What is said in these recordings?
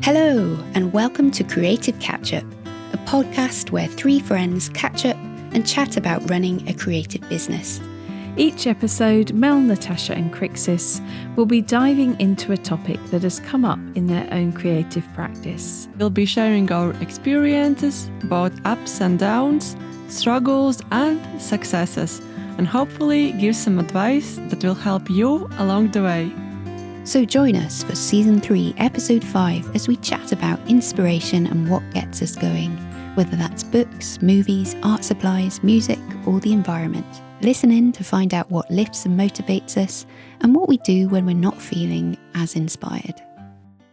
Hello, and welcome to Creative Catchup, a podcast where three friends catch up and chat about running a creative business. Each episode, Mel, Natasha and Crixus will be diving into a topic that has come up in their own creative practice. We'll be sharing our experiences, both ups and downs, struggles and successes, and hopefully give some advice that will help you along the way. So join us for Season 3, Episode 5 as we chat about inspiration and what gets us going, whether that's books, movies, art supplies, music or the environment. Listen in to find out what lifts and motivates us and what we do when we're not feeling as inspired.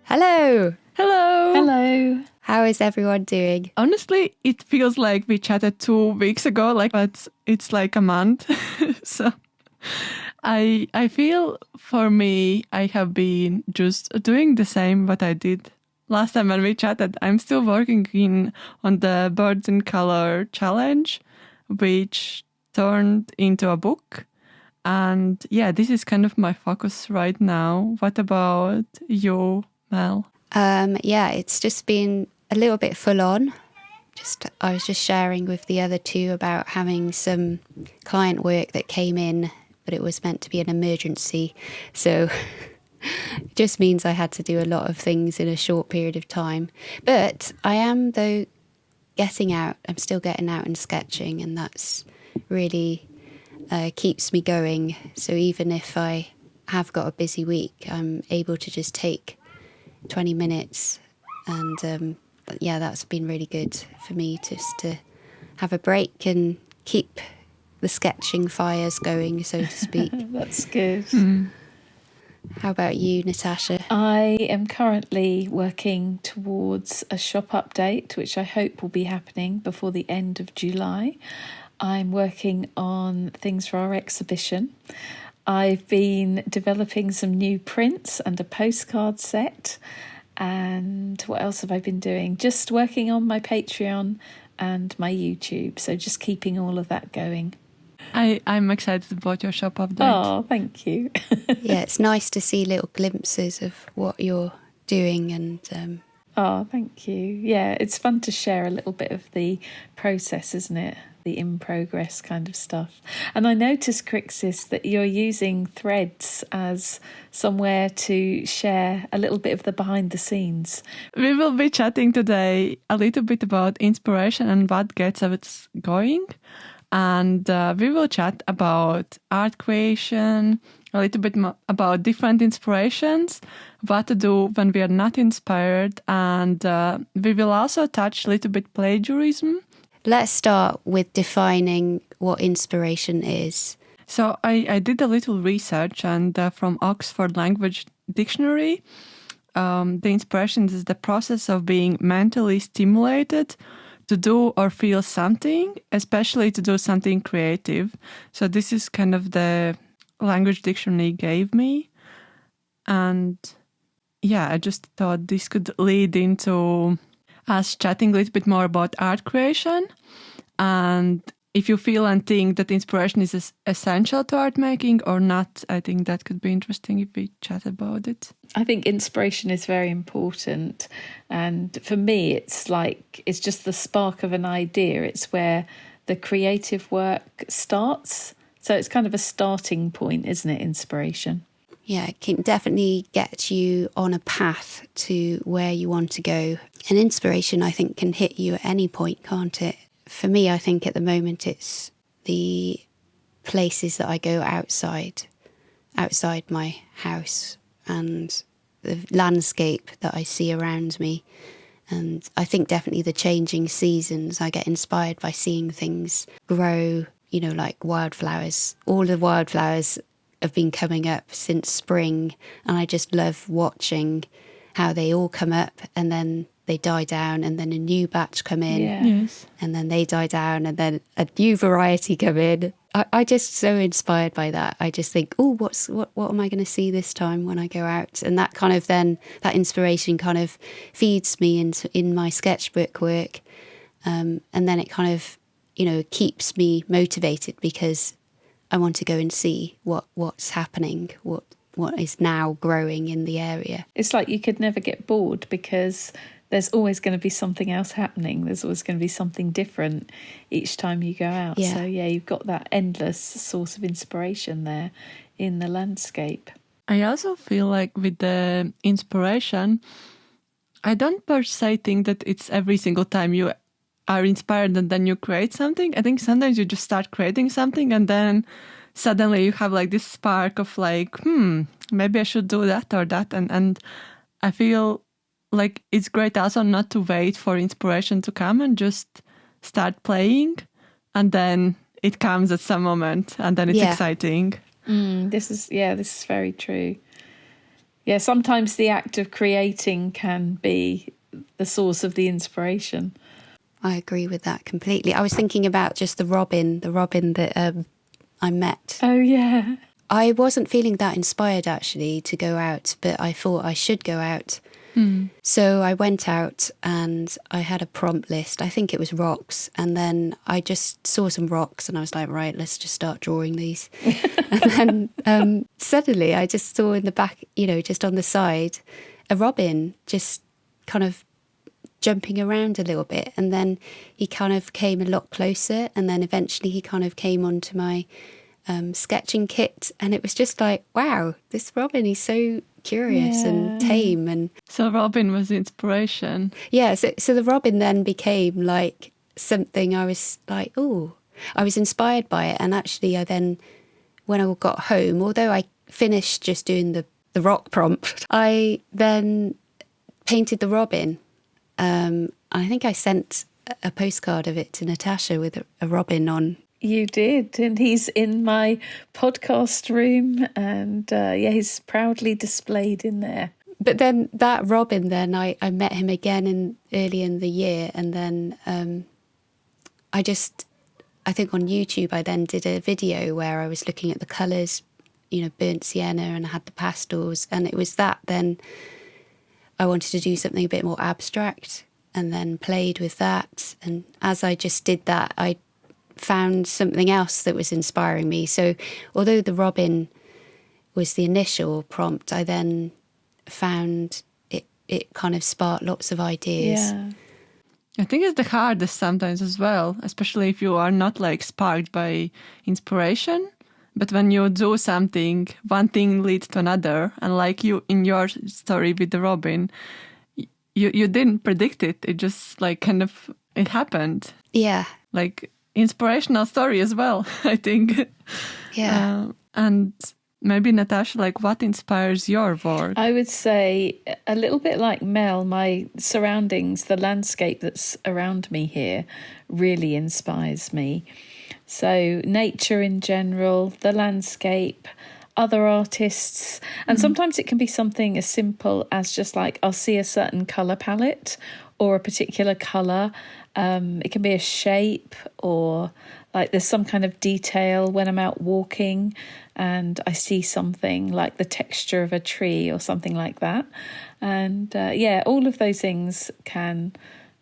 Hello! Hello! Hello! How is everyone doing? Honestly, it feels like we chatted 2 weeks ago, but it's like a month. So I feel for me, I have been just doing the same what I did last time when we chatted. I'm still working on the Birds in Color challenge, which turned into a book. And yeah, this is kind of my focus right now. What about you, Mel? Yeah, it's just been a little bit full on. I was just sharing with the other two about having some client work that came in, but it was meant to be an emergency. So it just means I had to do a lot of things in a short period of time. But I am, though, getting out. I'm still getting out and sketching, and that's really keeps me going. So even if I have got a busy week, I'm able to just take 20 minutes and yeah, that's been really good for me, just to have a break and keep the sketching fires going, so to speak. That's good. How about you, Natasha? I am currently working towards a shop update, which I hope will be happening before the end of July. I'm working on things for our exhibition. I've been developing some new prints and a postcard set. And what else have I been doing? Just working on my Patreon and my YouTube. So just keeping all of that going. I'm excited about your shop update. Oh, thank you. Yeah, it's nice to see little glimpses of what you're doing and... Oh, thank you. Yeah, it's fun to share a little bit of the process, isn't it? The in progress kind of stuff. And I noticed, Crixus, that you're using Threads as somewhere to share a little bit of the behind the scenes. We will be chatting today a little bit about inspiration and what gets us going. And we will chat about art creation, a little bit about different inspirations, what to do when we are not inspired, and we will also touch a little bit plagiarism. Let's start with defining what inspiration is. So I did a little research, and from Oxford Language Dictionary, the inspiration is the process of being mentally stimulated to do or feel something, especially to do something creative. So this is kind of the language dictionary gave me. And yeah, I just thought this could lead into us chatting a little bit more about art creation. And if you feel and think that inspiration is essential to art making or not, I think that could be interesting if we chat about it. I think inspiration is very important. And for me, it's just the spark of an idea. It's where the creative work starts. So it's kind of a starting point, isn't it, inspiration? Yeah, it can definitely get you on a path to where you want to go. And inspiration, I think, can hit you at any point, can't it? For me, I think at the moment it's the places that I go outside my house and the landscape that I see around me. And I think definitely the changing seasons, I get inspired by seeing things grow, like wildflowers. All the wildflowers have been coming up since spring, and I just love watching how they all come up and then they die down, and then a new batch come in. Yeah. Yes. And then they die down, and then a new variety come in. I just so inspired by that. I just think, oh, what am I going to see this time when I go out? And that kind of that inspiration kind of feeds me in my sketchbook work. And then it kind of, keeps me motivated because I want to go and see what's happening, what is now growing in the area. It's like you could never get bored because there's always going to be something else happening. There's always going to be something different each time you go out. Yeah. So, yeah, you've got that endless source of inspiration there in the landscape. I also feel like with the inspiration, I don't per se think that it's every single time you are inspired and then you create something. I think sometimes you just start creating something and then suddenly you have like this spark of like, maybe I should do that or that. And I feel like it's great also not to wait for inspiration to come and just start playing, and then it comes at some moment and then it's exciting. This is very true. Yeah, sometimes the act of creating can be the source of the inspiration. I agree with that completely. I was thinking about just the robin that I met. Oh, yeah. I wasn't feeling that inspired actually to go out, but I thought I should go out. So I went out and I had a prompt list. I think it was rocks. And then I just saw some rocks and I was like, right, let's just start drawing these. And then suddenly I just saw in the back, just on the side, a robin just kind of jumping around a little bit. And then he kind of came a lot closer. And then eventually he kind of came onto my sketching kit. And it was just like, wow, this robin, he's so curious and tame. And so Robin was the inspiration. Yeah, so the robin then became like something I was like, oh, I was inspired by it. And actually I then, when I got home, although I finished just doing the rock prompt, I then painted the robin. I think I sent a postcard of it to Natasha with a robin on. You did, and he's in my podcast room, and he's proudly displayed in there. But then that robin, then I met him again early in the year, and then I think on YouTube I then did a video where I was looking at the colours, burnt sienna, and I had the pastels, and it was that then I wanted to do something a bit more abstract, and then played with that, and as I just did that, I found something else that was inspiring me. So although the robin was the initial prompt, I then found it kind of sparked lots of ideas. Yeah. I think it's the hardest sometimes as well, especially if you are not like sparked by inspiration. But when you do something, one thing leads to another. And like you in your story with the robin, you didn't predict it. It just like kind of, it happened. Yeah. Like inspirational story as well, I think. Yeah. And maybe Natasha, like what inspires your work? I would say a little bit like Mel, my surroundings, the landscape that's around me here really inspires me. So nature in general, the landscape, other artists, and sometimes it can be something as simple as just like I'll see a certain colour palette or a particular colour. It can be a shape, or like there's some kind of detail when I'm out walking and I see something like the texture of a tree or something like that. And all of those things can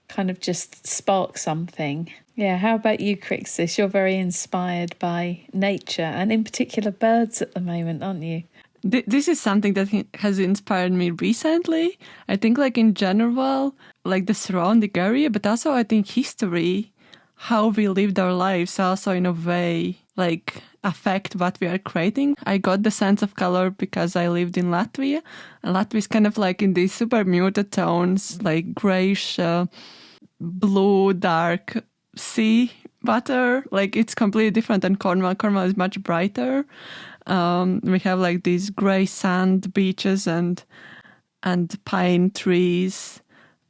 kind of just spark something. Yeah, how about you, Crixus? You're very inspired by nature and in particular birds at the moment, aren't you? This is something that has inspired me recently. I think like in general, like the surrounding area, but also I think history, how we lived our lives also in a way like affect what we are creating. I got the sense of color because I lived in Latvia, and Latvia is kind of like in these super muted tones, like grayish, blue, dark sea water. Like it's completely different than Cornwall. Cornwall is much brighter. We have like these gray sand beaches and pine trees,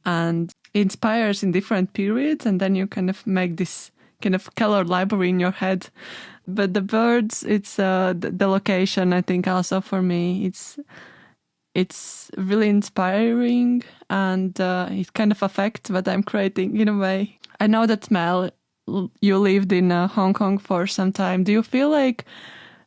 and it inspires in different periods, and then you kind of make this kind of color library in your head. But the birds, it's the location, I think also for me, it's really inspiring, and it kind of affects what I'm creating in a way. I know that Mel, you lived in Hong Kong for some time. Do you feel like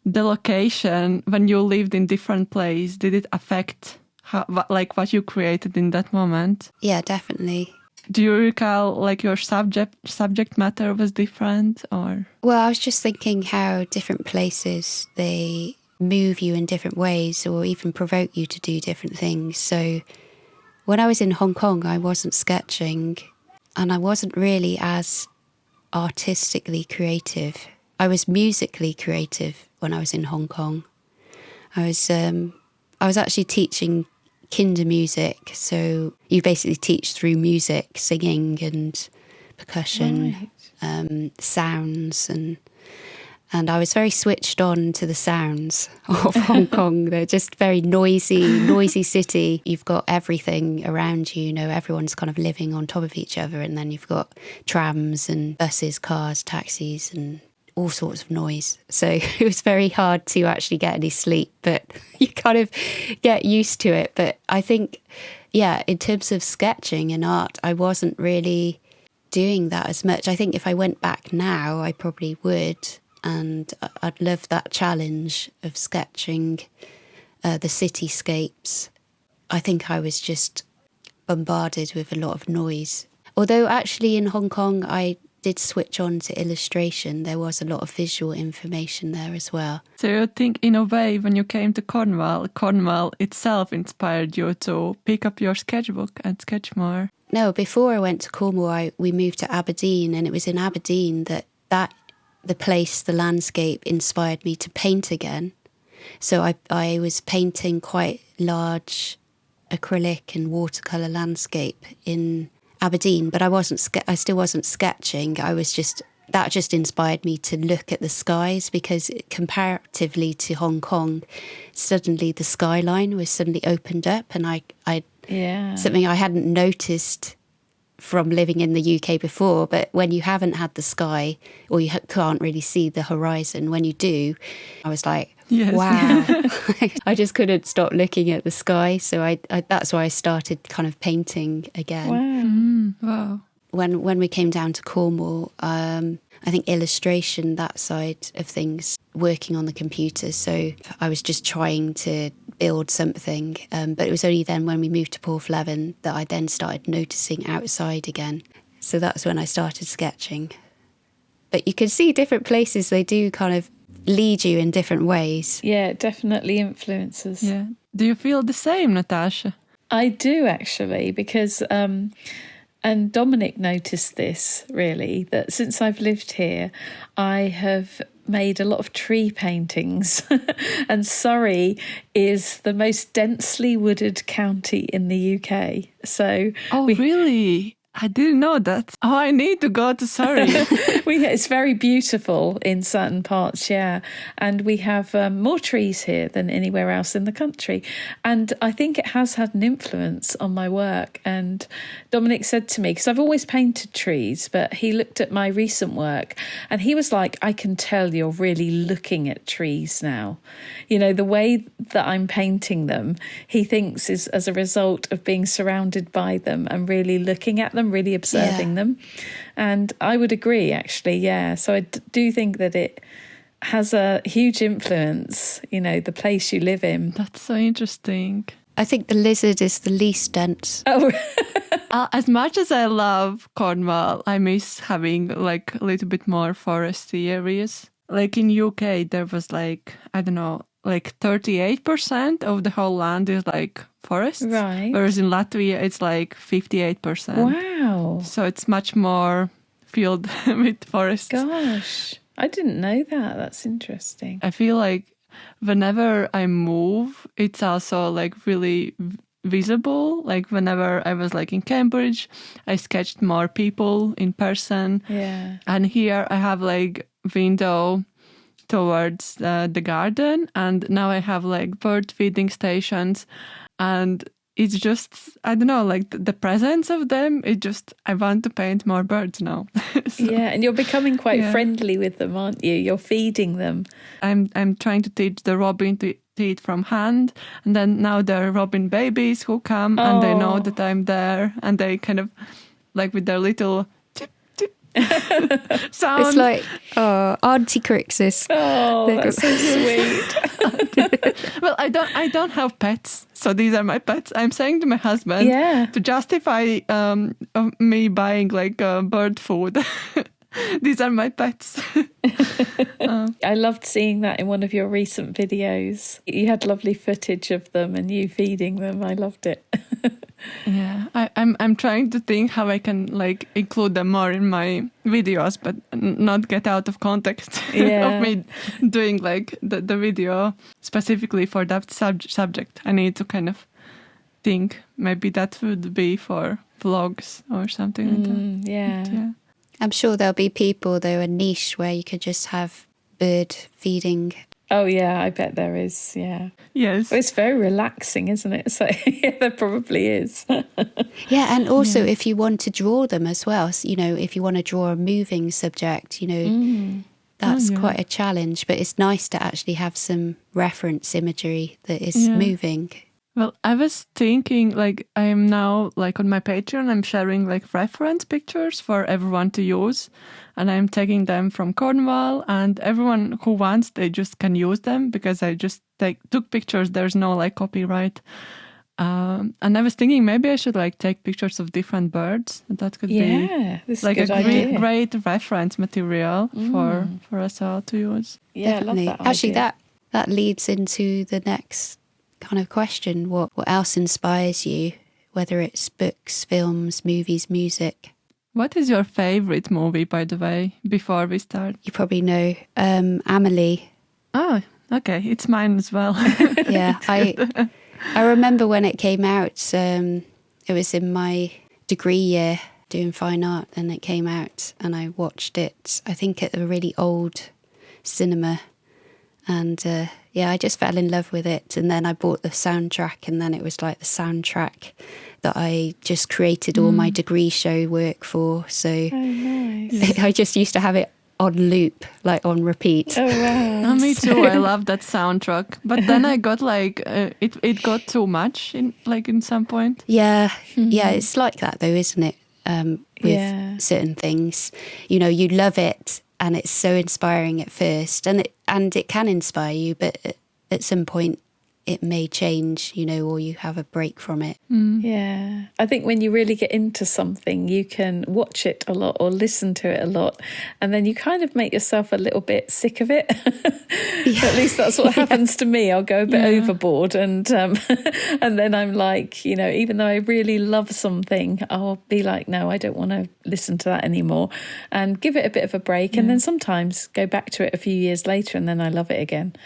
the location, when you lived in different place, did it affect what you created in that moment? Yeah, definitely. Do you recall like your subject matter was different, or? Well, I was just thinking how different places they move you in different ways or even provoke you to do different things. So when I was in Hong Kong, I wasn't sketching and I wasn't really as artistically creative. I was musically creative when I was in Hong Kong. I was actually teaching kinder music, so you basically teach through music, singing and percussion, sounds, and I was very switched on to the sounds of Hong Kong. They're just very noisy city. You've got everything around you, everyone's kind of living on top of each other, and then you've got trams and buses, cars, taxis, and all sorts of noise. So it was very hard to actually get any sleep, but you kind of get used to it. But I think, in terms of sketching and art, I wasn't really doing that as much. I think if I went back now, I probably would. And I'd love that challenge of sketching the cityscapes. I think I was just bombarded with a lot of noise. Although actually in Hong Kong, I did switch on to illustration. There was a lot of visual information there as well. So you think in a way when you came to Cornwall itself inspired you to pick up your sketchbook and sketch more? No, before I went to Cornwall, we moved to Aberdeen, and it was in Aberdeen that the place, the landscape inspired me to paint again. So I was painting quite large acrylic and watercolour landscape in Aberdeen, but I still wasn't sketching. That just inspired me to look at the skies, because comparatively to Hong Kong, suddenly the skyline was suddenly opened up, and something I hadn't noticed from living in the UK before. But when you haven't had the sky, or you can't really see the horizon, when you do, I was like, yes. Wow. I just couldn't stop looking at the sky. So I that's why I started kind of painting again. Wow. Wow. When we came down to Cornwall, I think illustration, that side of things, working on the computer. So I was just trying to build something. But it was only then when we moved to Porthleven that I then started noticing outside again. So that's when I started sketching. But you can see different places, they do kind of lead you in different ways. Yeah, it definitely influences. Yeah. Do you feel the same, Natasha? I do, actually, because and Dominic noticed this, really, that since I've lived here, I have made a lot of tree paintings. And Surrey is the most densely wooded county in the UK. So really? I didn't know that. Oh, I need to go to Surrey. It's very beautiful in certain parts, yeah. And we have more trees here than anywhere else in the country. And I think it has had an influence on my work. And Dominic said to me, because I've always painted trees, but he looked at my recent work and he was like, I can tell you're really looking at trees now. The way that I'm painting them, he thinks is as a result of being surrounded by them and really looking at them, really observing them. And I would agree, actually, yeah. So I do think that it has a huge influence, the place you live in. That's so interesting. I think the Lizard is the least dense. Oh, as much as I love Cornwall, I miss having a little bit more foresty areas. Like in UK, there was 38% of the whole land is forest. Right. Whereas in Latvia, it's 58%. Wow. So it's much more filled with forests. Gosh, I didn't know that. That's interesting. I feel like whenever I move, it's also really visible. Whenever I was in Cambridge, I sketched more people in person. Yeah. And here I have window towards the garden, and now I have bird feeding stations, and it's just, I don't know, the presence of them, I want to paint more birds now. So, yeah, and you're becoming quite friendly with them, aren't you? You're feeding them. I'm trying to teach the robin to eat from hand, and then now there are robin babies who come and they know that I'm there, and they kind of with their little sound. It's like Auntie Crixus. Oh, that's so sweet. Well, I don't have pets, so these are my pets. I'm saying to my husband to justify of me buying bird food. These are my pets. I loved seeing that in one of your recent videos. You had lovely footage of them and you feeding them. I loved it. Yeah, I'm trying to think how I can like include them more in my videos, but not get out of context of me doing like the video specifically for that subject. I need to kind of think maybe that would be for vlogs or something like that. Yeah. I'm sure there'll be people, though, a niche where you could just have bird feeding. Oh, yeah, I bet there is, yeah. Yes. Well, it's very relaxing, isn't it? So, yeah, there probably is. Yeah, and also if you want to draw them as well, so, if you want to draw a moving subject, that's quite a challenge. But it's nice to actually have some reference imagery that is moving. Well, I was thinking, like, I am now, like, on my Patreon, I'm sharing, like, reference pictures for everyone to use. And I'm taking them from Cornwall, and everyone who wants, they just can use them because I just took pictures. There's no, like, copyright. And I was thinking maybe I should, like, take pictures of different birds. That could be, like, a great reference material for us all to use. Yeah, definitely. I love that Actually, idea. that leads into the next kind of question. What else inspires you, whether it's books, films, movies, music? What is your favorite movie, by the way, before we start? You probably know Amelie. Oh, okay, it's mine as well. Yeah, I remember when it came out. It was in my degree year doing fine art, and it came out, and I watched it, I think at a really old cinema. And I just fell in love with it. And then I bought the soundtrack, and then it was like the soundtrack that I just created all my degree show work for. So nice. I just used to have it on loop, like on repeat. Oh, wow. Oh, me too. I love that soundtrack. But then I got like, it got too much in some point. Yeah, it's like that though, isn't it? With certain things, you love it, and it's so inspiring at first, and it can inspire you, but at some point it may change, or you have a break from it. Yeah. I think when you really get into something, you can watch it a lot or listen to it a lot, and then you kind of make yourself a little bit sick of it. At least that's what happens to me. I'll go a bit overboard, and and then I'm like, even though I really love something, I'll be like, no, I don't want to listen to that anymore, and give it a bit of a break, and then sometimes go back to it a few years later, and then I love it again.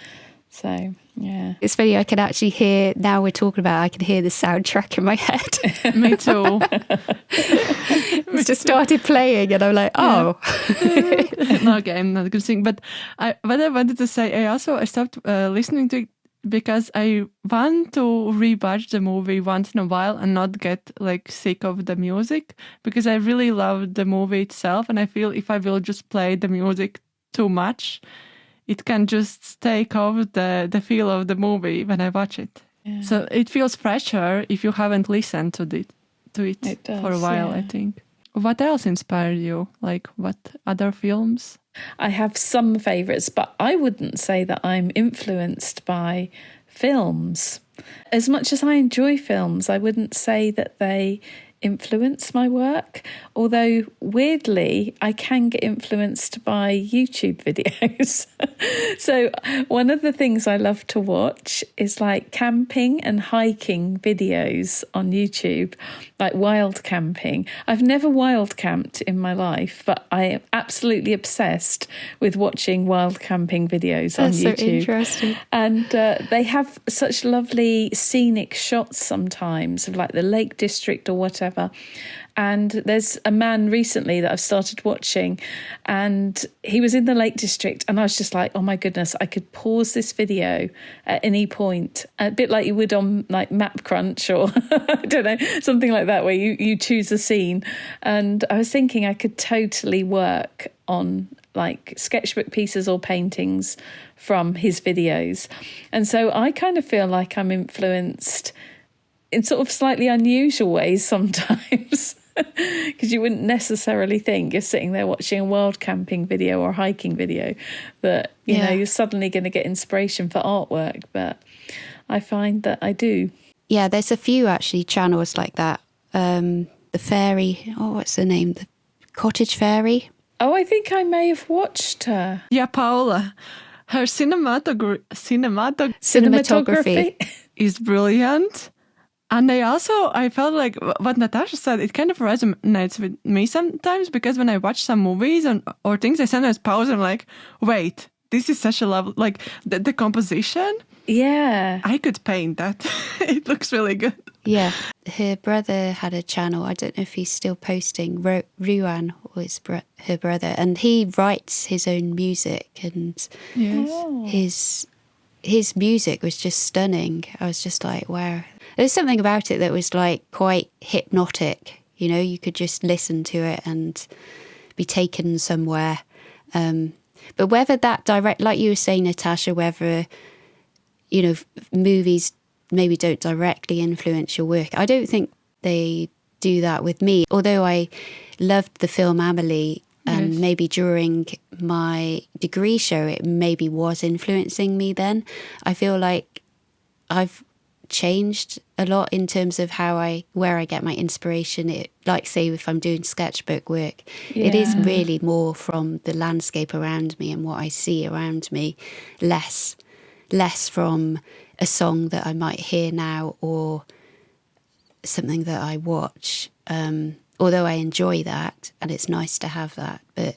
So, yeah. It's funny, I can actually hear, now we're talking about it, I can hear the soundtrack in my head. Me too. It's just started playing, and I'm like, oh. Okay, I'm not going to sing. But what I wanted to say, I stopped listening to it because I want to rewatch the movie once in a while and not get like sick of the music, because I really love the movie itself, and I feel if I will just play the music too much, it can just take off the feel of the movie when I watch it. Yeah. So it feels fresher if you haven't listened to it does, for a while, I think. What else inspired you? Like, what other films? I have some favourites, but I wouldn't say that I'm influenced by films. As much as I enjoy films, I wouldn't say that they influence my work, although weirdly I can get influenced by YouTube videos. So one of the things I love to watch is like camping and hiking videos on YouTube, like wild camping. I've never wild camped in my life, but I am absolutely obsessed with watching wild camping videos on YouTube. That's so interesting. And they have such lovely scenic shots sometimes of like the Lake District or whatever. And there's a man recently that I've started watching, and he was in the Lake District, and I was just like, oh my goodness, I could pause this video at any point, a bit like you would on like Map Crunch or I don't know, something like that, where you choose a scene. And I was thinking I could totally work on like sketchbook pieces or paintings from his videos. And so I kind of feel like I'm influenced in sort of slightly unusual ways sometimes, because you wouldn't necessarily think you're sitting there watching a wild camping video or hiking video that, you know, you're suddenly going to get inspiration for artwork. But I find that I do. Yeah, there's a few actually channels like that. The Fairy, what's the name? The Cottage Fairy. Oh, I think I may have watched her. Yeah, Paola. Her cinematography is brilliant. And I felt like what Natasha said, it kind of resonates with me sometimes, because when I watch some movies or things, I sometimes pause and I'm like, wait, this is such a level, like the composition. Yeah. I could paint that. It looks really good. Yeah. Her brother had a channel. I don't know if he's still posting. Ruan was her brother, and he writes his own music, and Yes. his music was just stunning. I was just like, wow. There's something about it that was like quite hypnotic. You know, you could just listen to it and be taken somewhere. But whether that like you were saying, Natasha, whether, you know, movies maybe don't directly influence your work, I don't think they do that with me. Although I loved the film Amelie, and maybe during my degree show, it maybe was influencing me then. I feel like I've changed a lot in terms of where I get my inspiration. Like, say, if I'm doing sketchbook work, it is really more from the landscape around me and what I see around me, less from a song that I might hear now or something that I watch. Although I enjoy that and it's nice to have that, but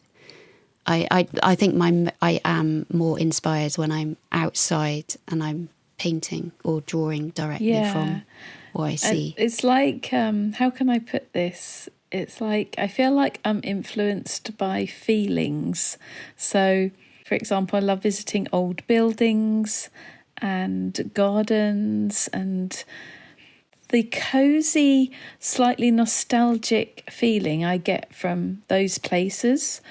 I think I am more inspired when I'm outside and I'm painting or drawing directly from what I see. It's like, how can I put this? It's like, I feel like I'm influenced by feelings. So, for example, I love visiting old buildings and gardens, and the cosy, slightly nostalgic feeling I get from those places.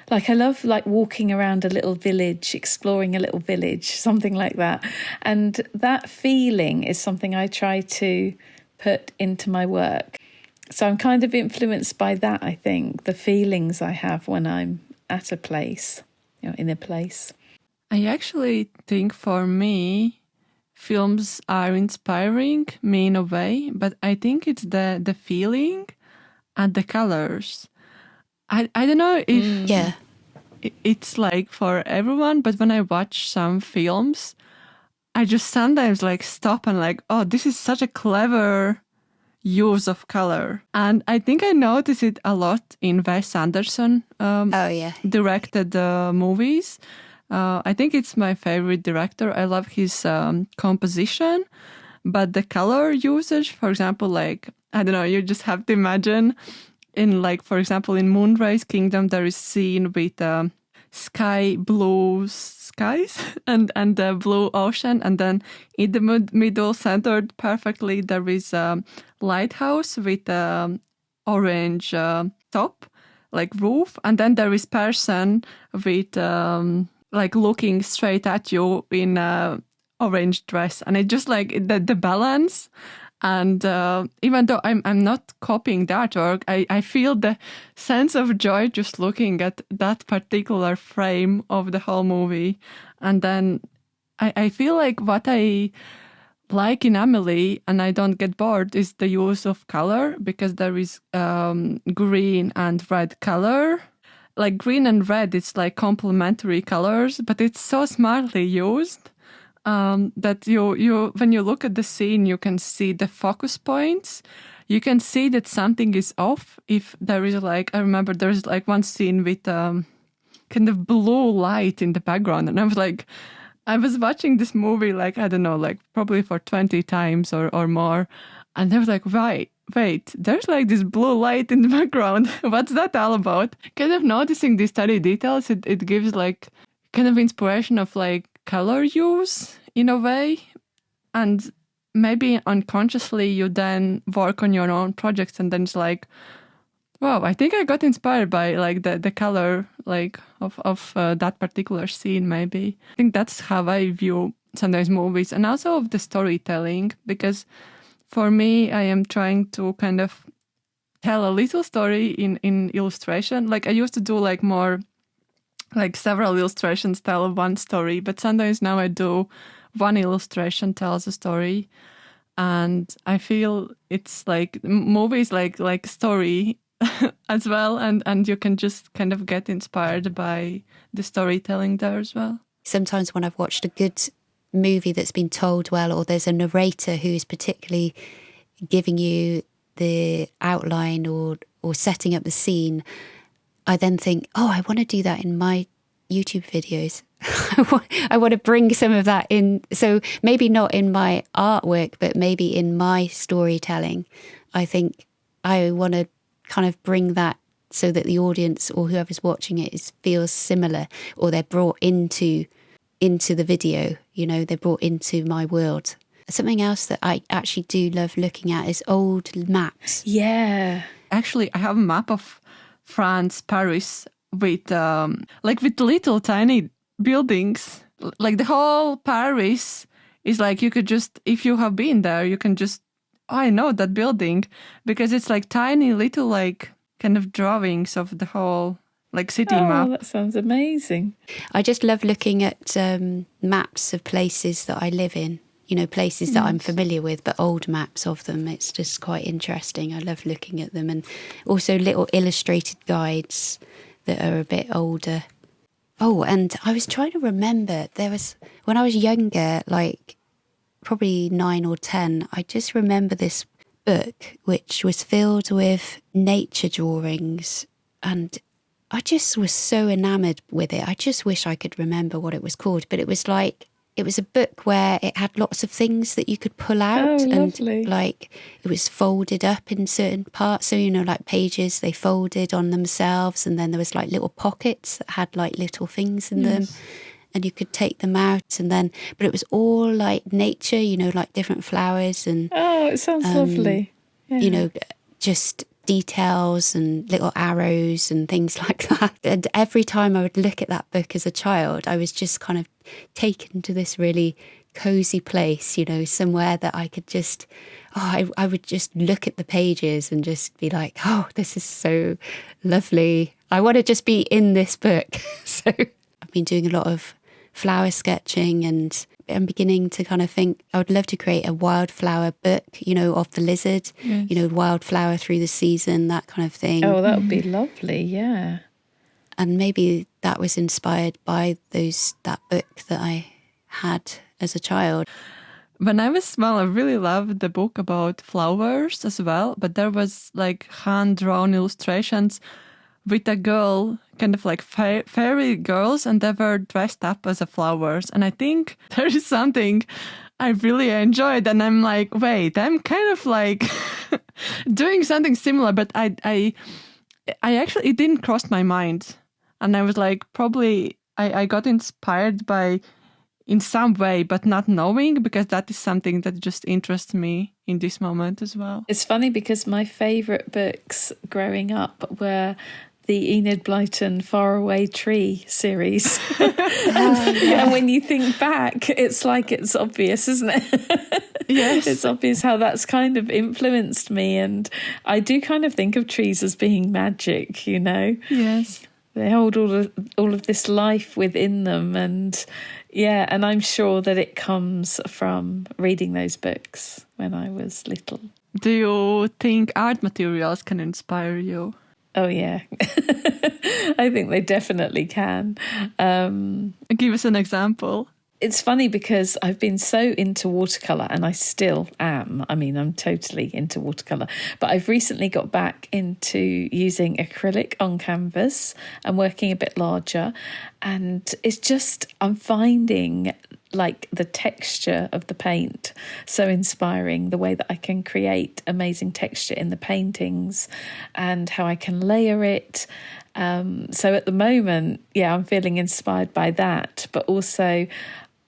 Like, I love walking around a little village, exploring a little village, something like that. And that feeling is something I try to put into my work. So I'm kind of influenced by that, I think, the feelings I have when I'm at a place, you know, in a place. I actually think for me, films are inspiring me in a way, but I think it's the feeling and the colors. I don't know if it's like for everyone, but when I watch some films, I just sometimes stop and oh, this is such a clever use of color. And I think I notice it a lot in Wes Anderson directed movies. I think it's my favorite director. I love his composition, but the color usage, for example, I don't know, you just have to imagine in for example, in Moonrise Kingdom, there is scene with sky blue skies and the blue ocean, and then in the middle, centered perfectly, there is a lighthouse with orange top, roof, and then there is person with looking straight at you in a orange dress, and it just the balance. And even though I'm not copying the artwork, I feel the sense of joy just looking at that particular frame of the whole movie. And then I feel like what I like in Amelie, and I don't get bored, is the use of color, because there is green and red color. Like green and red, it's complementary colors, but it's so smartly used. That you when you look at the scene, you can see the focus points. You can see that something is off. If there is I remember there's one scene with kind of blue light in the background, and I was watching this movie I don't know, probably for 20 times or more, and I was wait, there's this blue light in the background. What's that all about? Kind of noticing these tiny details, it gives kind of inspiration of color use in a way, and maybe unconsciously you then work on your own projects, and then it's wow, I think I got inspired by the color of that particular scene. Maybe I think that's how I view sometimes movies, and also of the storytelling, because for me I am trying to kind of tell a little story in illustration. I used to do more several illustrations tell one story, but sometimes now I do one illustration tells a story, and I feel it's movies like story as well, and you can just kind of get inspired by the storytelling there as well. Sometimes when I've watched a good movie that's been told well, or there's a narrator who's particularly giving you the outline or setting up the scene, I then think, oh, I want to do that in my YouTube videos. I want to bring some of that in. So maybe not in my artwork, but maybe in my storytelling. I think I want to kind of bring that so that the audience or whoever's watching it feels similar, or they're brought into the video, they're brought into my world. Something else that I actually do love looking at is old maps. Yeah. Actually, I have a map of France, Paris, with with little tiny buildings. Like the whole Paris is like, you could just, if you have been there, you can just, I know that building, because it's like tiny little like kind of drawings of the whole like city map. Oh, that sounds amazing. I just love looking at maps of places that I live in. Places that I'm familiar with, but old maps of them. It's just quite interesting. I love looking at them, and also little illustrated guides that are a bit older. Oh, and I was trying to remember, when I was younger, like probably 9 or 10, I just remember this book which was filled with nature drawings, and I just was so enamoured with it. I just wish I could remember what it was called, but it was a book where it had lots of things that you could pull out, and like it was folded up in certain parts. So, like pages, they folded on themselves, and then there was like little pockets that had like little things in them, and you could take them out, but it was all like nature, like different flowers and it sounds lovely. Yeah. Just details and little arrows and things like that. And every time I would look at that book as a child, I was just kind of taken to this really cozy place, somewhere that I could just, I would just look at the pages and just be like, oh, this is so lovely. I want to just be in this book. So I've been doing a lot of flower sketching, and I'm beginning to kind of think I would love to create a wildflower book, of the lizard, wildflower through the season, that kind of thing. Oh, that would be lovely, yeah. And maybe that was inspired by that book that I had as a child. When I was small, I really loved the book about flowers as well, but there was like hand-drawn illustrations with a girl, kind of like fairy girls, and they were dressed up as flowers. And I think there is something I really enjoyed, and I'm like, wait, I'm kind of like doing something similar, but I actually, it didn't cross my mind. And I was like, probably I got inspired by in some way, but not knowing, because that is something that just interests me in this moment as well. It's funny because my favourite books growing up were the Enid Blyton Faraway Tree series. And when you think back, it's like it's obvious, isn't it? Yes. It's obvious how that's kind of influenced me. And I do kind of think of trees as being magic, Yes. They hold all of this life within them, and and I'm sure that it comes from reading those books when I was little. Do you think art materials can inspire you? Oh yeah, I think they definitely can. Give us an example. It's funny because I've been so into watercolour, and I still am. I mean, I'm totally into watercolour, but I've recently got back into using acrylic on canvas and working a bit larger. And it's just, I'm finding like the texture of the paint so inspiring, the way that I can create amazing texture in the paintings and how I can layer it. So at the moment, I'm feeling inspired by that, but also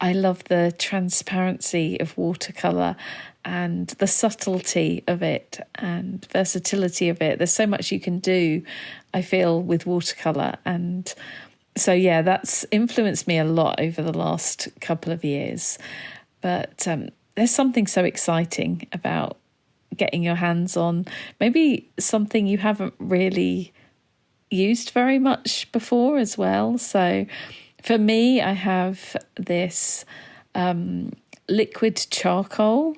I love the transparency of watercolour and the subtlety of it and versatility of it. There's so much you can do, I feel, with watercolour. And so, that's influenced me a lot over the last couple of years. But there's something so exciting about getting your hands on maybe something you haven't really used very much before as well. So for me, I have this liquid charcoal,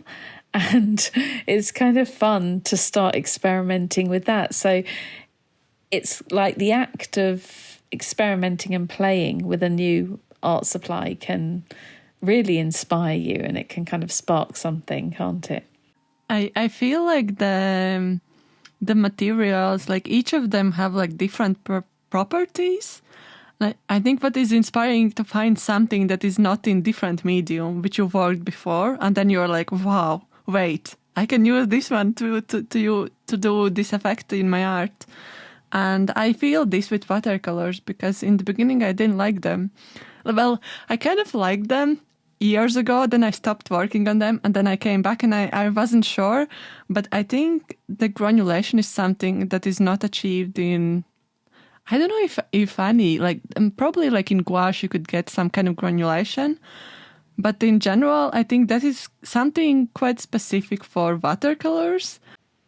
and it's kind of fun to start experimenting with that. So it's like the act of experimenting and playing with a new art supply can really inspire you, and it can kind of spark something, can't it? I feel like the materials, like each of them have like different properties. Like, I think what is inspiring to find something that is not in different medium which you've worked before, and then you're like, wow, wait, I can use this one to do this effect in my art. And I feel this with watercolors, because in the beginning I didn't like them. Well, I kind of liked them years ago, then I stopped working on them, and then I came back and I wasn't sure. But I think the granulation is something that is not achieved in, I don't know if any, like probably like in gouache you could get some kind of granulation. But in general, I think that is something quite specific for watercolors.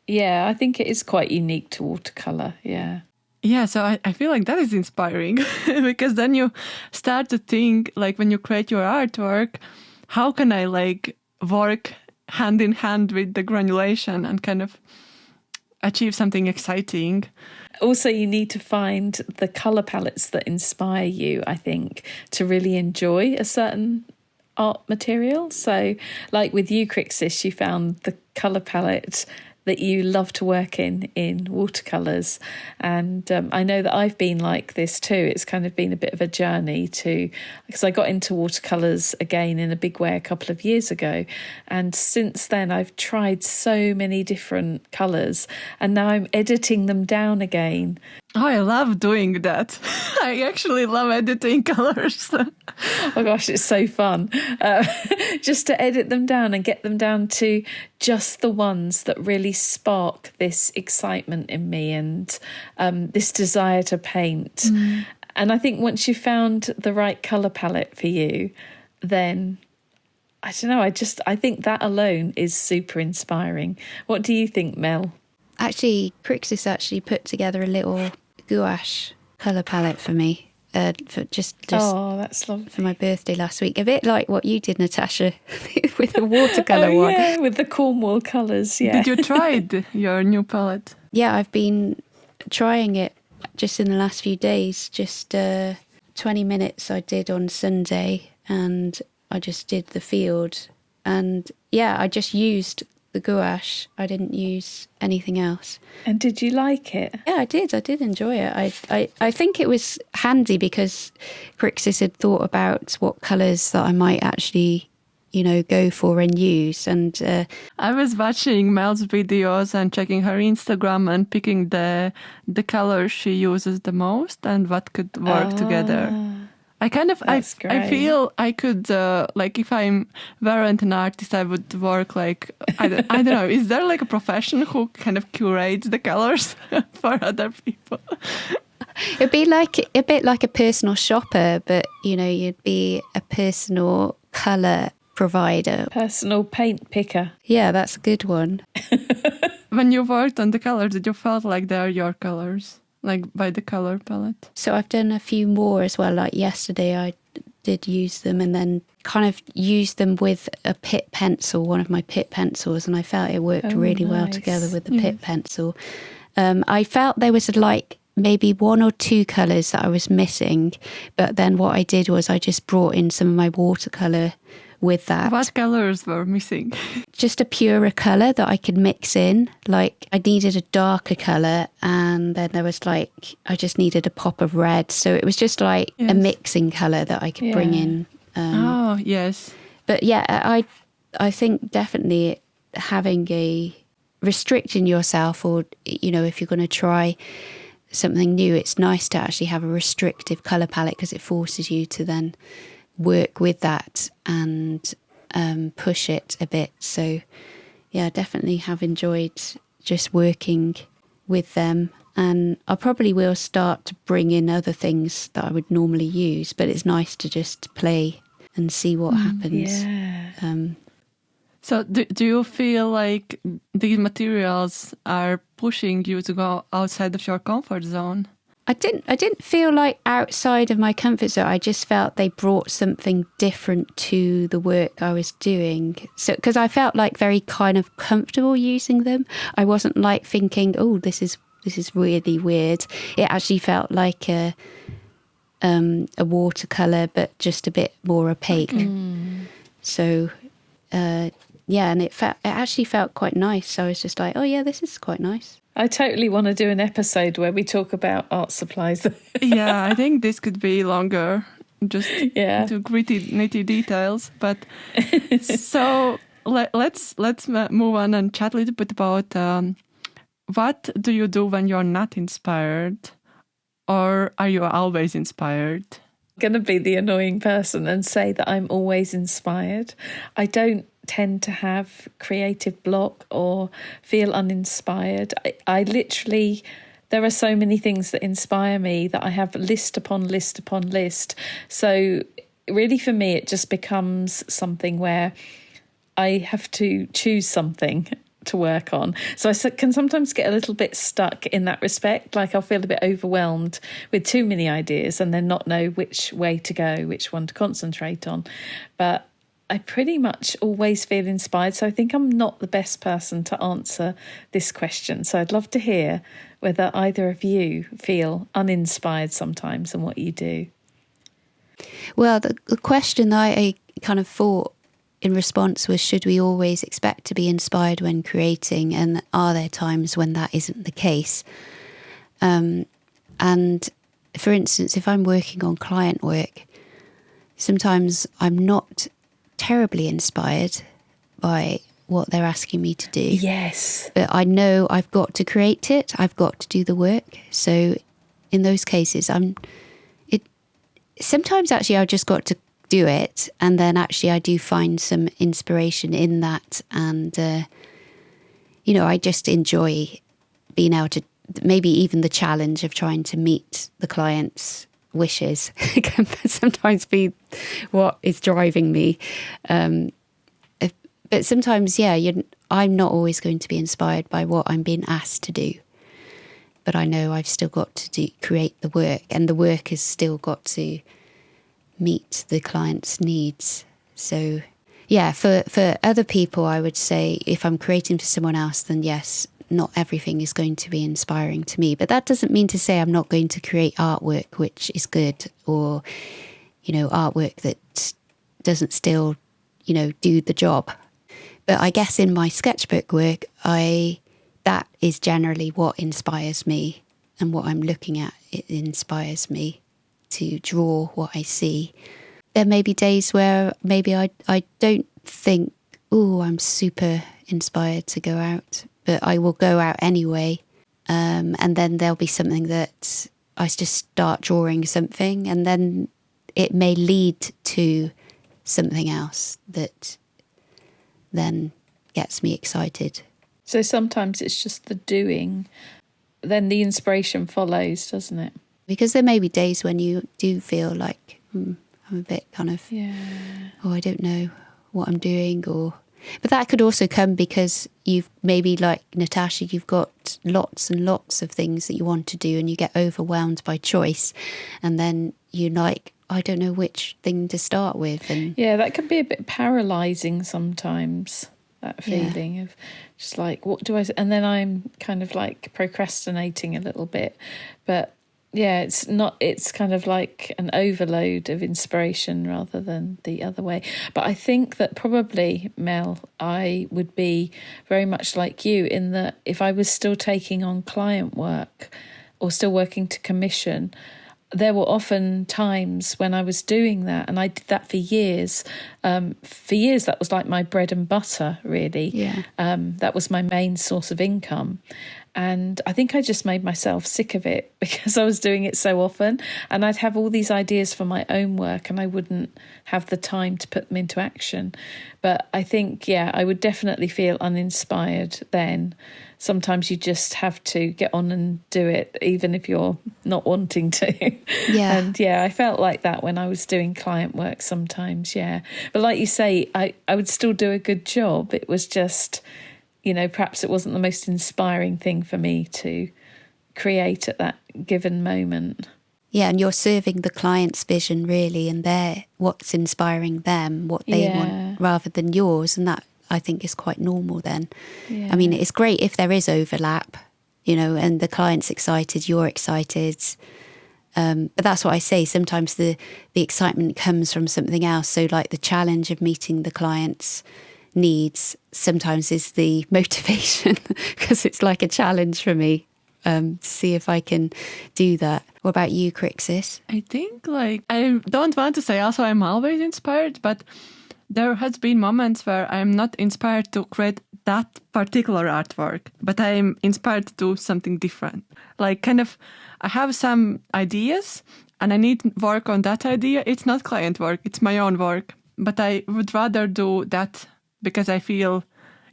Yeah, I think it is quite unique to watercolour, yeah. Yeah, so I feel like that is inspiring because then you start to think, like when you create your artwork, how can I like work hand in hand with the granulation and kind of achieve something exciting. Also, you need to find the colour palettes that inspire you, I think, to really enjoy a certain art material. So, like with you, Crixus, you found the colour palette that you love to work in watercolours. And I know that I've been like this too. It's kind of been a bit of a journey because I got into watercolours again in a big way a couple of years ago. And since then, I've tried so many different colours, and now I'm editing them down again. Oh, I love doing that. I actually love editing colours. Oh gosh, it's so fun. Just to edit them down and get them down to just the ones that really spark this excitement in me and this desire to paint. And I think once you've found the right colour palette for you, then I don't know, I think that alone is super inspiring. What do you think, Mel? Actually, Crixus actually put together a little gouache colour palette for me, for just oh, that's lovely. For my birthday last week. A bit like what you did, Natasha, with the watercolour one. Yeah, with the Cornwall colours, yeah. Did you try your new palette? Yeah, I've been trying it just in the last few days. Just 20 minutes I did on Sunday, and I just did the field. And yeah, I just used the gouache. I didn't use anything else. And did you like it? Yeah, I did enjoy it. I think it was handy because Crixus had thought about what colours that I might actually, go for and use. And I was watching Mel's videos and checking her Instagram and picking the colours she uses the most and what could work together. I feel I could, if I weren't an artist, I would work like, I don't know, is there like a profession who kind of curates the colors for other people? It'd be a bit like a personal shopper, but, you'd be a personal colour provider. Personal paint picker. Yeah, that's a good one. When you worked on the colors, did you felt like they're your colors? Like by the colour palette? So I've done a few more as well. Like yesterday I did use them and then kind of used them with a pit pencil, one of my pit pencils, and I felt it worked really well together with the pit pencil. I felt there was like maybe one or two colours that I was missing, but then what I did was I just brought in some of my watercolour with that. What colours were missing? Just a purer colour that I could mix in. Like I needed a darker colour, and then there was I just needed a pop of red. So it was just like a mixing colour that I could bring in. Oh, yes. But yeah, I think definitely restricting yourself, or, if you're going to try something new, it's nice to actually have a restrictive colour palette because it forces you to then work with that and push it a bit. So yeah, definitely have enjoyed just working with them, and I probably will start to bring in other things that I would normally use, but it's nice to just play and see what happens. So do you feel like these materials are pushing you to go outside of your comfort zone? I didn't feel like outside of my comfort zone. I just felt they brought something different to the work I was doing. So, because I felt like very kind of comfortable using them. I wasn't like thinking, oh, this is this is really weird. It actually felt like a watercolor, but just a bit more opaque. So, and it actually felt quite nice. So I was just like, oh yeah, this is quite nice. I totally want to do an episode where we talk about art supplies. Yeah, I think this could be longer, just to gritty, nitty details. But so let's move on and chat a little bit about what do you do when you're not inspired, or are you always inspired? I'm going to be the annoying person and say that I'm always inspired. I don't tend to have creative block or feel uninspired. I literally, there are so many things that inspire me that I have list upon list upon list. So really for me, it just becomes something where I have to choose something to work on. So I can sometimes get a little bit stuck in that respect. Like I'll feel a bit overwhelmed with too many ideas and then not know which way to go, which one to concentrate on. But I pretty much always feel inspired. So I think I'm not the best person to answer this question. So I'd love to hear whether either of you feel uninspired sometimes and what you do. Well, the question I kind of thought in response was, should we always expect to be inspired when creating? And are there times when that isn't the case? And for instance, if I'm working on client work, sometimes I'm not terribly inspired by what they're asking me to do. Yes. But I know I've got to create it. I've got to do the work. So in those cases, sometimes actually I've just got to do it. And then actually I do find some inspiration in that. And, I just enjoy being able to, maybe even the challenge of trying to meet the client's wishes can sometimes be what is driving me. But sometimes, I'm not always going to be inspired by what I'm being asked to do. But I know I've still got to create the work, and the work has still got to meet the client's needs. So, for other people, I would say if I'm creating for someone else, then yes, not everything is going to be inspiring to me. But that doesn't mean to say I'm not going to create artwork which is good, or, artwork that doesn't still, do the job. But I guess in my sketchbook work, that is generally what inspires me, and what I'm looking at, it inspires me to draw what I see. There may be days where maybe I don't think, I'm super inspired to go out, but I will go out anyway. And then there'll be something that I just start drawing something, and then it may lead to something else that then gets me excited. So sometimes it's just the doing, then the inspiration follows, doesn't it? Because there may be days when you do feel like, I'm a bit kind of, I don't know what I'm doing, but that could also come because you've maybe, like Natasha, you've got lots and lots of things that you want to do and you get overwhelmed by choice, and then you're like, I don't know which thing to start with. And that can be a bit paralysing sometimes, that feeling of just like, what do I... And then I'm kind of like procrastinating a little bit. But it's kind of like an overload of inspiration rather than the other way. But I think that probably, Mel, I would be very much like you in that if I was still taking on client work or still working to commission, there were often times when I was doing that, and I did that for years. That was like my bread and butter, really. Yeah. That was my main source of income. And I think I just made myself sick of it because I was doing it so often, and I'd have all these ideas for my own work and I wouldn't have the time to put them into action. But I think, I would definitely feel uninspired then. Sometimes you just have to get on and do it, even if you're not wanting to. Yeah. And I felt like that when I was doing client work sometimes, But like you say, I would still do a good job. It was just, perhaps it wasn't the most inspiring thing for me to create at that given moment. Yeah, and you're serving the client's vision, really, and what's inspiring them, what they want, rather than yours. And that, I think, is quite normal then. Yeah. I mean, it's great if there is overlap, and the client's excited, you're excited. But that's what I say. Sometimes the excitement comes from something else. So like the challenge of meeting the client's needs sometimes is the motivation because it's like a challenge for me to see if I can do that. What about you, Crixus? I think I don't want to say also I'm always inspired, but there has been moments where I'm not inspired to create that particular artwork, but I'm inspired to do something different. Like kind of, I have some ideas and I need to work on that idea. It's not client work, it's my own work. But I would rather do that because I feel,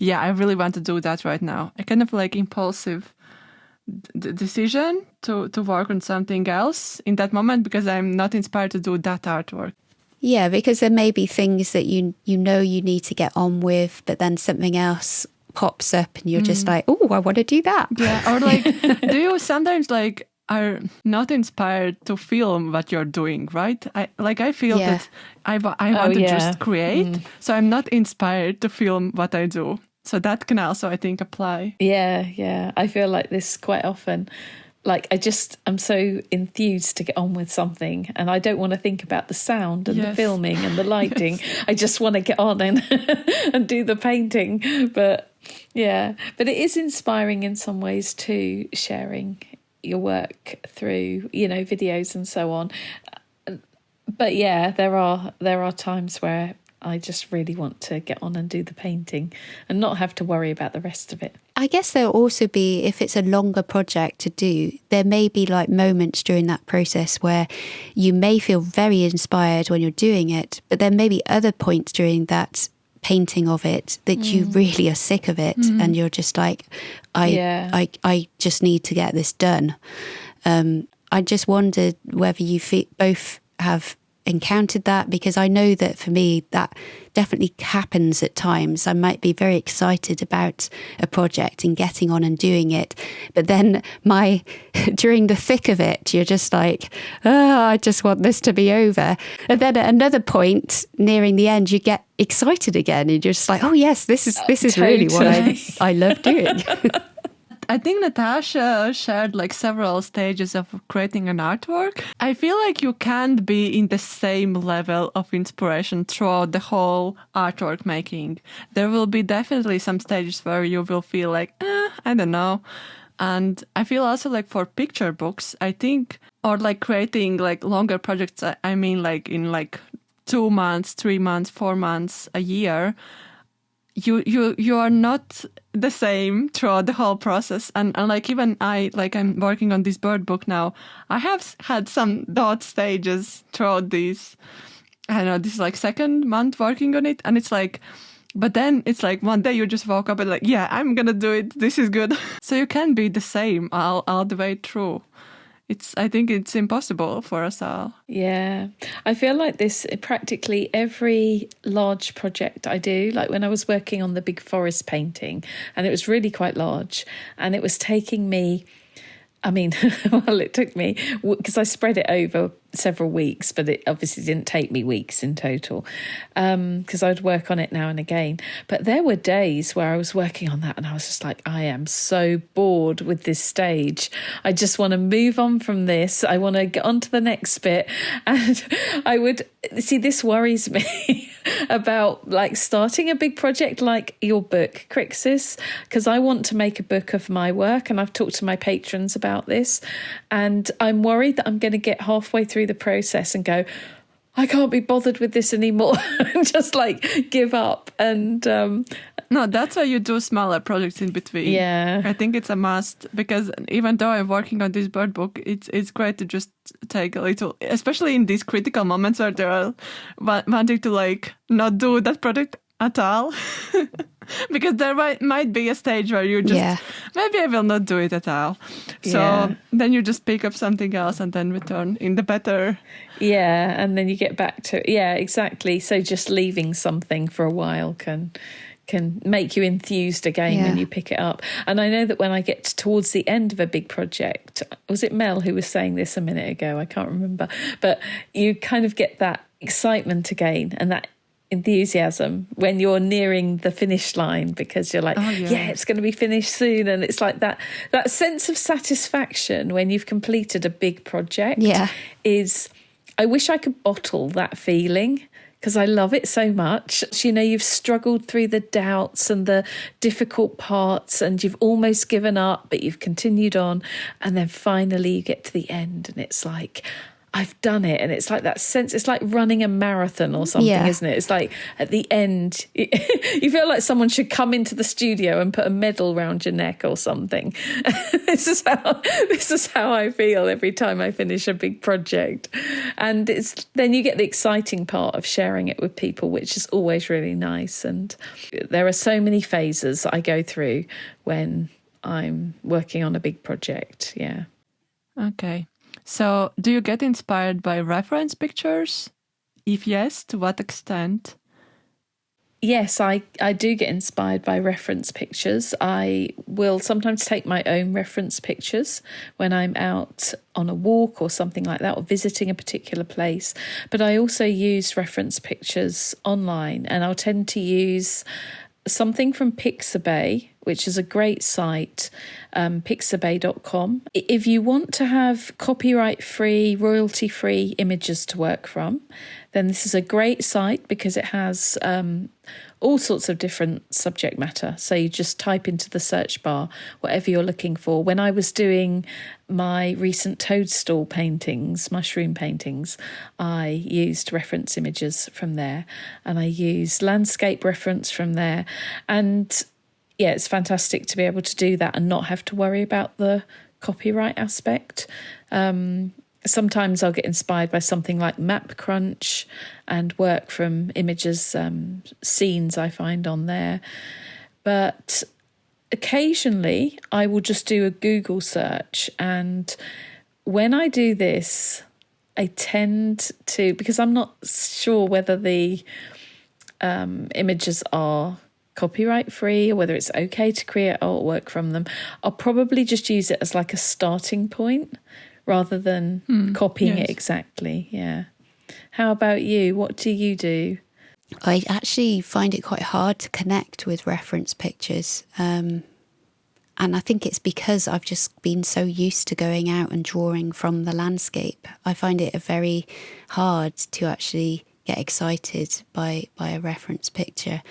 I really want to do that right now. I kind of like impulsive decision to work on something else in that moment because I'm not inspired to do that artwork. Yeah, because there may be things that you need to get on with, but then something else pops up and you're just like, oh, I want to do that. Yeah, or like, do you sometimes like are not inspired to film what you're doing, right? I feel that I want to just create, so I'm not inspired to film what I do. So that can also, I think, apply. Yeah. I feel like this quite often. Like I'm so enthused to get on with something and I don't want to think about the sound and the filming and the lighting. I just want to get on and do the painting. But it is inspiring in some ways too, sharing your work through, videos and so on. But there are times where I just really want to get on and do the painting and not have to worry about the rest of it. I guess there'll also be, if it's a longer project to do, there may be like moments during that process where you may feel very inspired when you're doing it, but there may be other points during that painting of it that you really are sick of it and you're just like, I just need to get this done. I just wondered whether you both have encountered that, because I know that for me that definitely happens at times. I might be very excited about a project and getting on and doing it, but then during the thick of it you're just like, I just want this to be over, and then at another point nearing the end you get excited again and you're just like, oh yes, this is really what I love doing. I think Natasha shared like several stages of creating an artwork. I feel like you can't be in the same level of inspiration throughout the whole artwork making. There will be definitely some stages where you will feel like, I don't know. And I feel also like for picture books, I think, or like creating like longer projects, I mean like in like 2 months, 3 months, 4 months, a year, you are not the same throughout the whole process. And like even I'm working on this bird book now. I have had some dot stages throughout this. I don't know, this is like second month working on it. And it's like, but then it's like one day you just woke up and like, I'm going to do it. This is good. So you can be the same all the way through. I think it's impossible for us all. Yeah, I feel like this practically every large project I do, like when I was working on the big forest painting, and it was really quite large, and it was taking me, it took me, because I spread it over several weeks, but it obviously didn't take me weeks in total, because I'd work on it now and again. But there were days where I was working on that and I was just like, I am so bored with this stage. I just want to move on from this. I want to get on to the next bit. And this worries me about like starting a big project like your book, Crixus, because I want to make a book of my work and I've talked to my patrons about this, and I'm worried that I'm going to get halfway through the process and go, I can't be bothered with this anymore and just like give up. And no, that's why you do smaller projects in between. Yeah, I think it's a must, because even though I'm working on this bird book, it's great to just take a little, especially in these critical moments where they're wanting to like not do that project at all. Because there might be a stage where you just, maybe I will not do it at all. So then you just pick up something else and then return in the better. Yeah, and then you get back to, exactly. So just leaving something for a while can make you enthused again when you pick it up. And I know that when I get towards the end of a big project, was it Mel who was saying this a minute ago? I can't remember. But you kind of get that excitement again and that enthusiasm when you're nearing the finish line, because you're like, yeah, it's going to be finished soon. And it's like that sense of satisfaction when you've completed a big project is, I wish I could bottle that feeling, because I love it so much. You know, you've struggled through the doubts and the difficult parts and you've almost given up, but you've continued on. And then finally you get to the end and it's like, I've done it. And it's like that sense, it's like running a marathon or something, isn't it? It's like at the end, you feel like someone should come into the studio and put a medal around your neck or something. This is how I feel every time I finish a big project. And then you get the exciting part of sharing it with people, which is always really nice. And there are so many phases I go through when I'm working on a big project. Yeah. Okay. So, do you get inspired by reference pictures? If yes, to what extent? Yes, I do get inspired by reference pictures. I will sometimes take my own reference pictures when I'm out on a walk or something like that, or visiting a particular place. But I also use reference pictures online, and I'll tend to use something from Pixabay, which is a great site, pixabay.com. If you want to have copyright-free, royalty-free images to work from, then this is a great site because it has all sorts of different subject matter. So you just type into the search bar whatever you're looking for. When I was doing my recent toadstool paintings, mushroom paintings, I used reference images from there, and I used landscape reference from there. And yeah, it's fantastic to be able to do that and not have to worry about the copyright aspect. Sometimes I'll get inspired by something like Map Crunch and work from images, scenes I find on there. But occasionally I will just do a Google search. And when I do this, I tend to, because I'm not sure whether the images are copyright free or whether it's okay to create artwork from them, I'll probably just use it as like a starting point rather than copying it exactly. Yeah. How about you? What do you do? I actually find it quite hard to connect with reference pictures. And I think it's because I've just been so used to going out and drawing from the landscape. I find it very hard to actually get excited by a reference picture.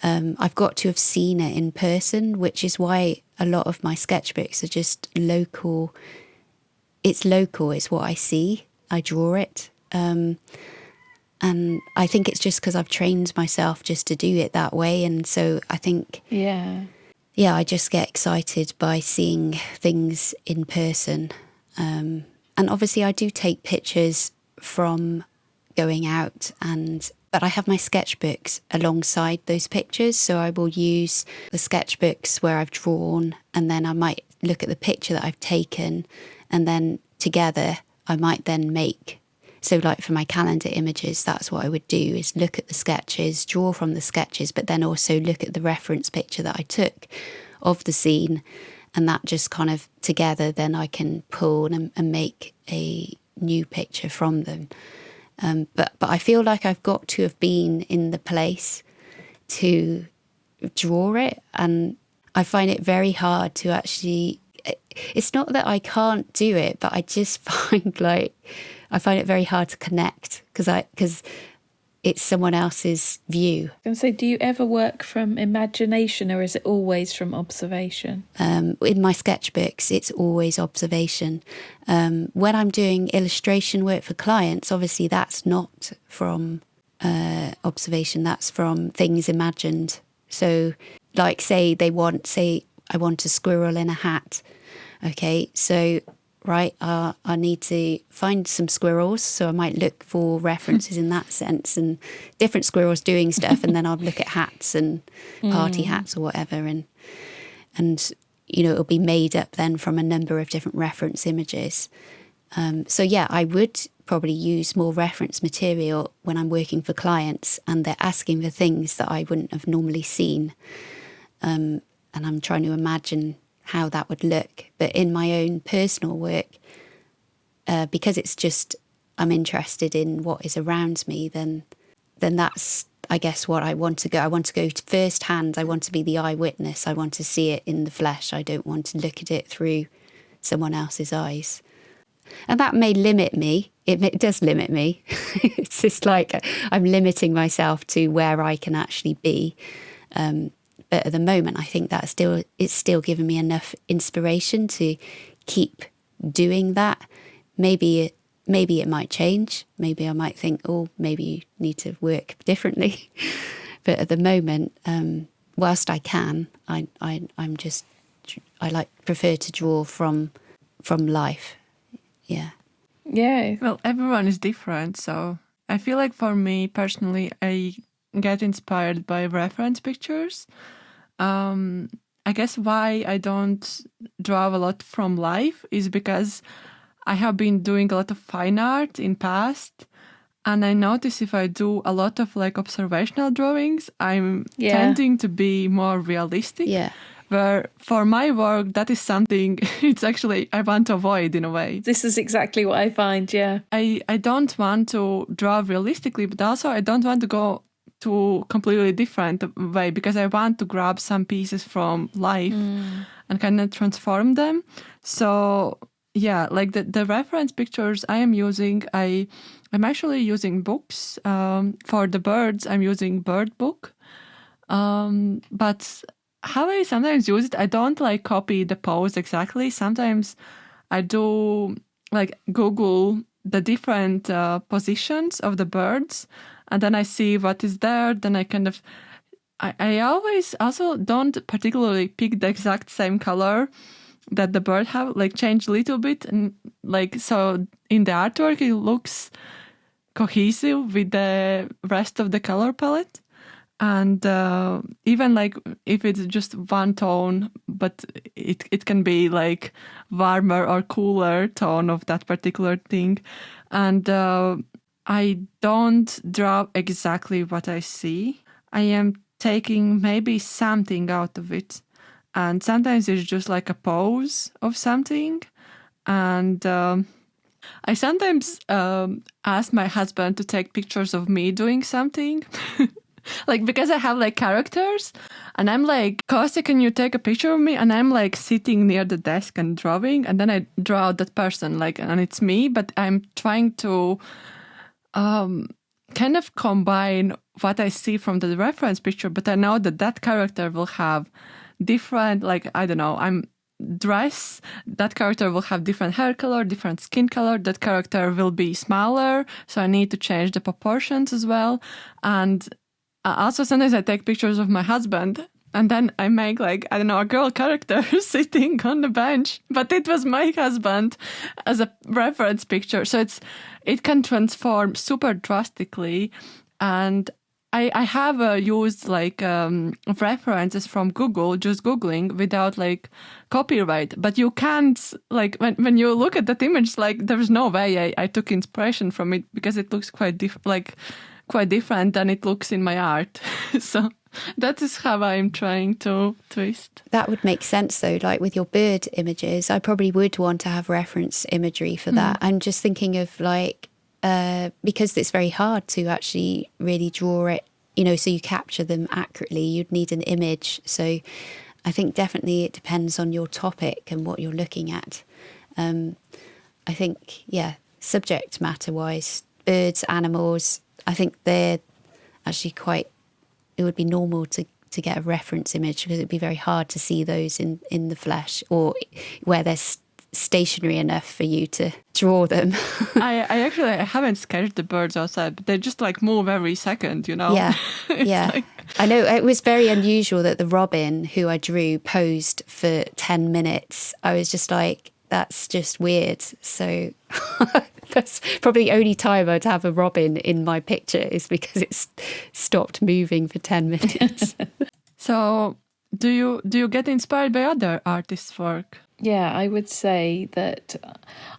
I've got to have seen it in person, which is why a lot of my sketchbooks are just local. It's local, it's what I see. I draw it. And I think it's just because I've trained myself just to do it that way. And so I think, I just get excited by seeing things in person. And obviously I do take pictures from going out, but I have my sketchbooks alongside those pictures. So I will use the sketchbooks where I've drawn, and then I might look at the picture that I've taken, and then together I might then make. So like for my calendar images, that's what I would do, is look at the sketches, draw from the sketches, but then also look at the reference picture that I took of the scene. And that just kind of together, then I can pull and make a new picture from them. But I feel like I've got to have been in the place to draw it. And I find it very hard to actually, it's not that I can't do it, but I just find I find it very hard to connect because it's someone else's view. I was going to say, do you ever work from imagination, or is it always from observation? In my sketchbooks, it's always observation. When I'm doing illustration work for clients, obviously that's not from observation, that's from things imagined. So like I want a squirrel in a hat. Okay, so right, I need to find some squirrels, so I might look for references in that sense, and different squirrels doing stuff, and then I'll look at hats and party hats or whatever, and you know, it'll be made up then from a number of different reference images. So yeah, I would probably use more reference material when I'm working for clients and they're asking for things that I wouldn't have normally seen, and I'm trying to imagine how that would look. But in my own personal work, because it's just I'm interested in what is around me, then that's I guess, what I want to go. I want to go first hand. I want to be the eyewitness. I want to see it in the flesh. I don't want to look at it through someone else's eyes. And that may limit me. It does limit me. It's just like I'm limiting myself to where I can actually be. But at the moment, I think that it's still giving me enough inspiration to keep doing that. Maybe it might change. Maybe I might think, oh, maybe you need to work differently. But at the moment, whilst I can, I prefer to draw from life. Yeah. Yeah. Well, everyone is different, so I feel like for me personally, I get inspired by reference pictures. I guess why I don't draw a lot from life is because I have been doing a lot of fine art in past, and I notice if I do a lot of like observational drawings, I'm tending to be more realistic. Yeah. Where for my work, that is something it's actually I want to avoid in a way. This is exactly what I find, yeah. I don't want to draw realistically, but also I don't want to go to completely different way because I want to grab some pieces from life and kind of transform them. So yeah, like the reference pictures I am using, I'm actually using books. For the birds, I'm using bird book. But how I sometimes use it, I don't like copy the pose exactly. Sometimes I do like Google the different positions of the birds, and then I see what is there. Then I kind of, I always also don't particularly pick the exact same color that the bird have, like change a little bit. And like, so in the artwork, it looks cohesive with the rest of the color palette. And even like if it's just one tone, but it can be like warmer or cooler tone of that particular thing. And I don't draw exactly what I see. I am taking maybe something out of it. And sometimes it's just like a pose of something. And I sometimes ask my husband to take pictures of me doing something. Like, because I have like characters and I'm like, Kostya, can you take a picture of me? And I'm like sitting near the desk and drawing, and then I draw out that person, like, and it's me, but I'm trying to kind of combine what I see from the reference picture, but I know that that character will have different, like, I don't know, I'm dress, that character will have different hair color, different skin color, that character will be smaller, so I need to change the proportions as well. And also, sometimes I take pictures of my husband and then I make like, I don't know, a girl character sitting on the bench. But it was my husband as a reference picture. So it can transform super drastically. And I have used like references from Google, just Googling without like copyright. But you can't, like when you look at that image, like there's no way I took inspiration from it because it looks quite different than it looks in my art. So that is how I'm trying to twist. That would make sense though, like with your bird images, I probably would want to have reference imagery for that. I'm just thinking of like, because it's very hard to actually really draw it, you know, so you capture them accurately, you'd need an image. So I think definitely it depends on your topic and what you're looking at. I think, yeah, subject matter wise, birds, animals, I think they're actually it would be normal to get a reference image because it'd be very hard to see those in the flesh or where they're stationary enough for you to draw them. I haven't sketched the birds outside, but they just like move every second, you know? Yeah, yeah. Like... I know it was very unusual that the robin who I drew posed for 10 minutes. I was just like, that's just weird. So that's probably the only time I'd have a robin in my picture is because it's stopped moving for 10 minutes. So do you get inspired by other artists' work? Yeah, I would say that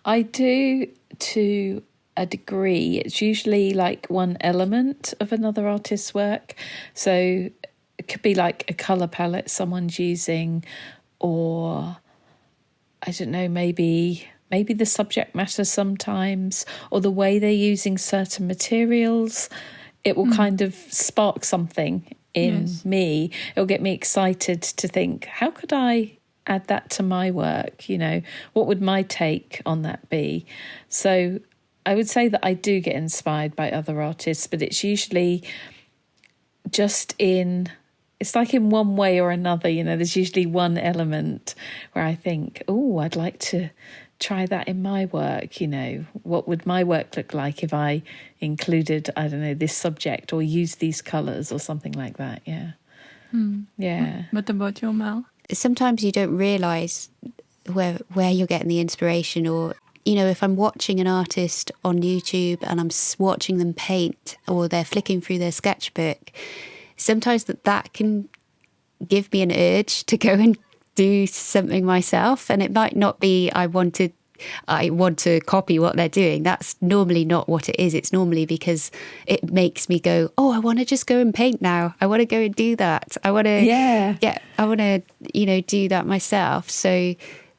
I do to a degree. It's usually like one element of another artist's work. So it could be like a colour palette someone's using, or I don't know, maybe the subject matter sometimes, or the way they're using certain materials it will kind of spark something in Yes. me. It'll get me excited to think, how could I add that to my work? You know, what would my take on that be? So I would say that I do get inspired by other artists, but it's usually just it's like in one way or another, you know, there's usually one element where I think, oh, I'd like to try that in my work. You know, what would my work look like if I included, I don't know, this subject or used these colours or something like that? Yeah. Yeah. What about you, Mel? Sometimes you don't realise where you're getting the inspiration, or, you know, if I'm watching an artist on YouTube and I'm watching them paint, or they're flicking through their sketchbook, sometimes that can give me an urge to go and do something myself. And it might not be I want to copy what they're doing. That's normally not what it is. It's normally because it makes me go, oh, I want to just go and paint now. I want to go and do that. I want to, you know, do that myself. So,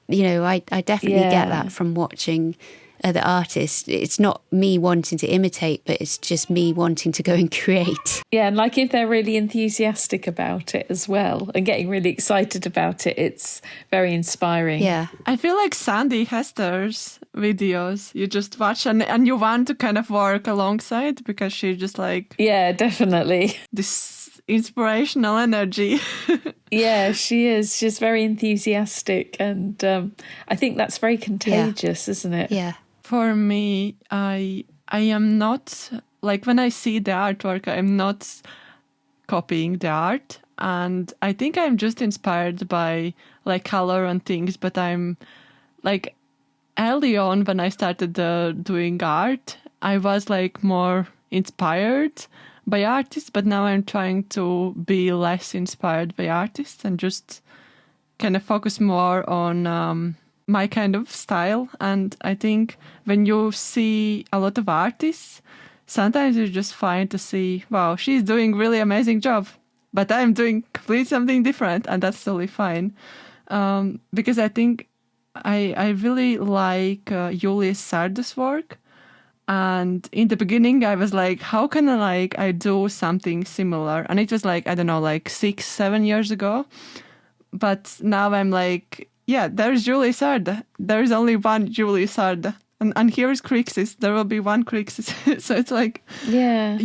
you know, I definitely get that from watching other artists. It's not me wanting to imitate, but it's just me wanting to go and create. Yeah, and like if they're really enthusiastic about it as well and getting really excited about it, it's very inspiring. Yeah. I feel like Sandy Hester's videos, you just watch and you want to kind of work alongside because she just like... Yeah, definitely. This inspirational energy. Yeah, she is. She's very enthusiastic, and I think that's very contagious, isn't it? Yeah. For me, I am not, like when I see the artwork, I'm not copying the art. And I think I'm just inspired by like color and things. But I'm like early on when I started doing art, I was like more inspired by artists. But now I'm trying to be less inspired by artists and just kind of focus more on my kind of style. And I think when you see a lot of artists, sometimes you just find to see, wow, she's doing really amazing job, but I'm doing completely something different, and that's totally fine. Because I think I really like Julius Sarda's work. And in the beginning, I was like, how can I do something similar? And it was like, I don't know, like 6-7 years ago. But now I'm like, yeah, there's Julius Sarda. There is only one Julius Sarda. And here's Crixus. There will be one Crixus. So it's like, yeah,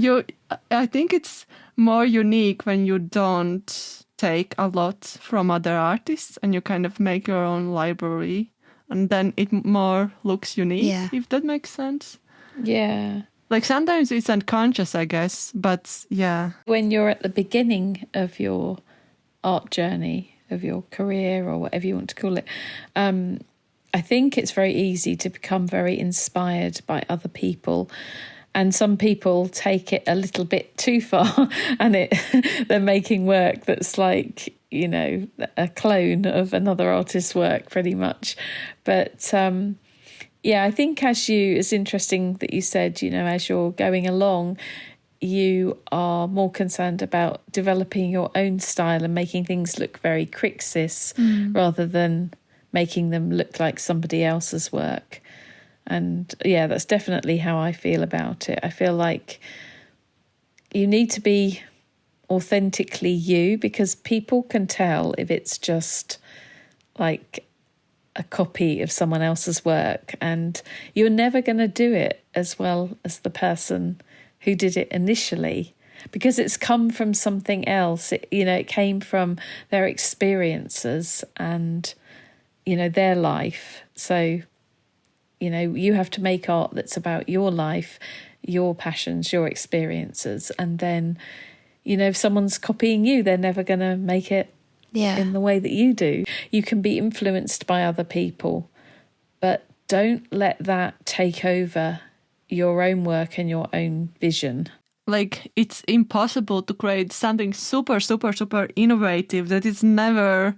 I think it's more unique when you don't take a lot from other artists and you kind of make your own library. And then it more looks unique, if that makes sense. Yeah. Like sometimes it's unconscious, I guess. But yeah. When you're at the beginning of your art journey, of your career or whatever you want to call it, I think it's very easy to become very inspired by other people, and some people take it a little bit too far and they're making work that's like, you know, a clone of another artist's work pretty much. But yeah, I think it's interesting that you said, you know, as you're going along, you are more concerned about developing your own style and making things look very Crixus rather than making them look like somebody else's work. And yeah, that's definitely how I feel about it. I feel like you need to be authentically you, because people can tell if it's just like a copy of someone else's work, and you're never going to do it as well as the person who did it initially, because it's come from something else. It came from their experiences and, you know, their life. So, you know, you have to make art that's about your life, your passions, your experiences. And then, you know, if someone's copying you, they're never going to make it in the way that you do. You can be influenced by other people, but don't let that take over your own work and your own vision. Like, it's impossible to create something super, super, super innovative that is never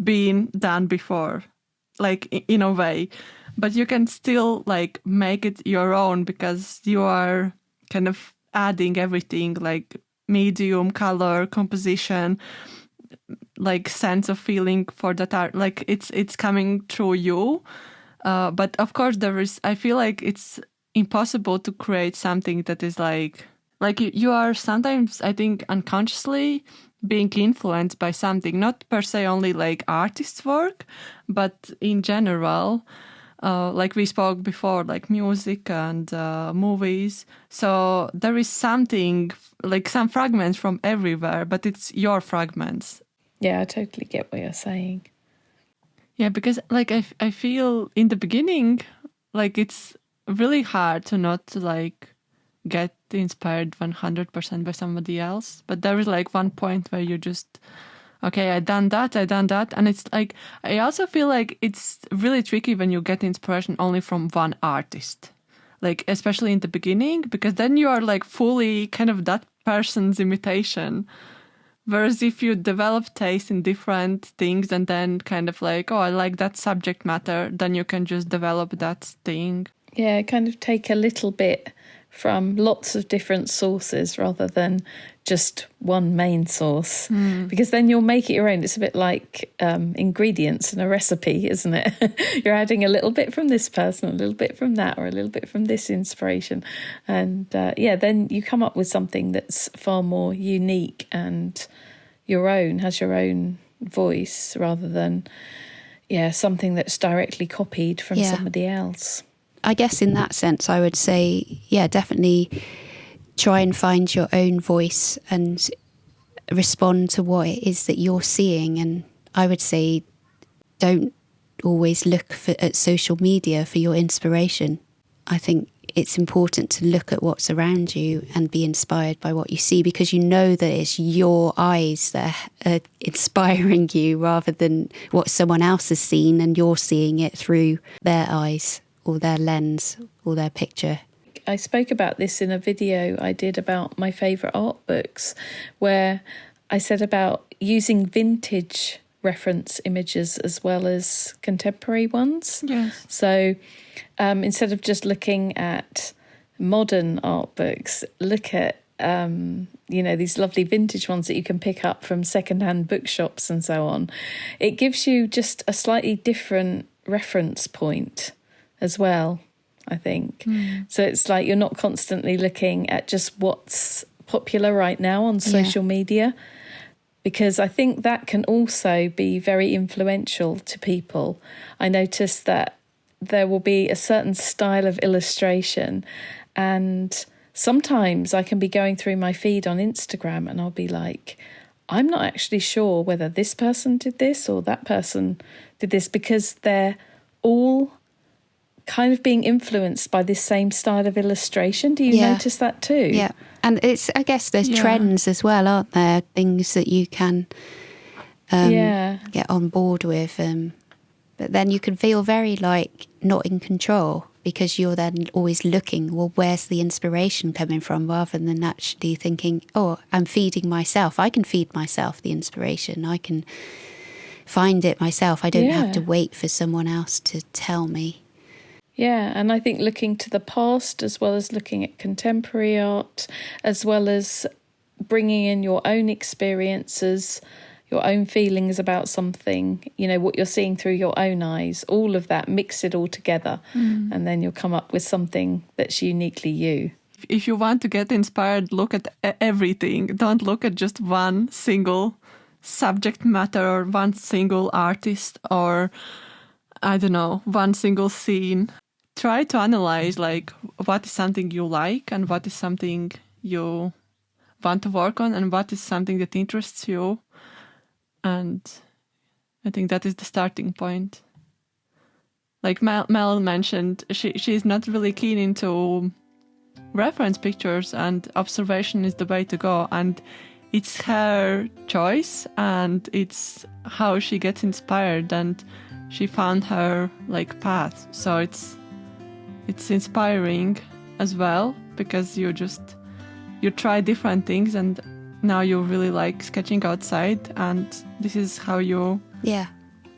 been done before, like in a way. But you can still like make it your own, because you are kind of adding everything, like medium, color, composition, like sense of feeling for that art. Like it's coming through you. But of course I feel like it's impossible to create something that is like like you are sometimes, I think, unconsciously being influenced by something, not per se only like artists' work, but in general, like we spoke before, like music and movies. So there is something, like some fragments from everywhere, but it's your fragments. Yeah, I totally get what you're saying. Yeah, because like I feel in the beginning, like it's really hard to not like get inspired 100% by somebody else. But there is like one point where you just, okay, I done that. And it's like, I also feel like it's really tricky when you get inspiration only from one artist. Like, especially in the beginning, because then you are like fully kind of that person's imitation. Whereas if you develop taste in different things and then kind of like, oh, I like that subject matter, then you can just develop that thing. Yeah, kind of take a little bit from lots of different sources rather than just one main source, because then you'll make it your own. It's a bit like ingredients in a recipe, isn't it? You're adding a little bit from this person, a little bit from that, or a little bit from this inspiration. And then you come up with something that's far more unique and your own, has your own voice rather than, something that's directly copied from somebody else. I guess in that sense, I would say, definitely try and find your own voice and respond to what it is that you're seeing. And I would say, don't always look at social media for your inspiration. I think it's important to look at what's around you and be inspired by what you see, because you know that it's your eyes that are inspiring you rather than what someone else has seen and you're seeing it through their eyes or their lens or their picture. I spoke about this in a video I did about my favourite art books, where I said about using vintage reference images as well as contemporary ones. Yes. So instead of just looking at modern art books, look at these lovely vintage ones that you can pick up from secondhand bookshops and so on. It gives you just a slightly different reference point as well, I think. So it's like you're not constantly looking at just what's popular right now on social media, because I think that can also be very influential to people. I noticed that there will be a certain style of illustration, and sometimes I can be going through my feed on Instagram and I'll be like, I'm not actually sure whether this person did this or that person did this, because they're all kind of being influenced by this same style of illustration. Do you notice that too? Yeah. And I guess there's trends as well, aren't there? Things that you can get on board with. But then you can feel very like not in control, because you're then always looking, well, where's the inspiration coming from, rather than actually thinking, oh, I'm feeding myself. I can feed myself the inspiration. I can find it myself. I don't have to wait for someone else to tell me. Yeah, and I think looking to the past as well as looking at contemporary art, as well as bringing in your own experiences, your own feelings about something, what you're seeing through your own eyes, all of that, mix it all together, and then you'll come up with something that's uniquely you. If you want to get inspired, look at everything. Don't look at just one single subject matter or one single artist or, I don't know, one single scene. Try to analyze like what is something you like and what is something you want to work on and what is something that interests you. And I think that is the starting point. Like Mel mentioned, she's not really keen into reference pictures, and observation is the way to go. And it's her choice and it's how she gets inspired, and she found her like path. So it's inspiring as well, because you try different things and now you really like sketching outside, and this is how you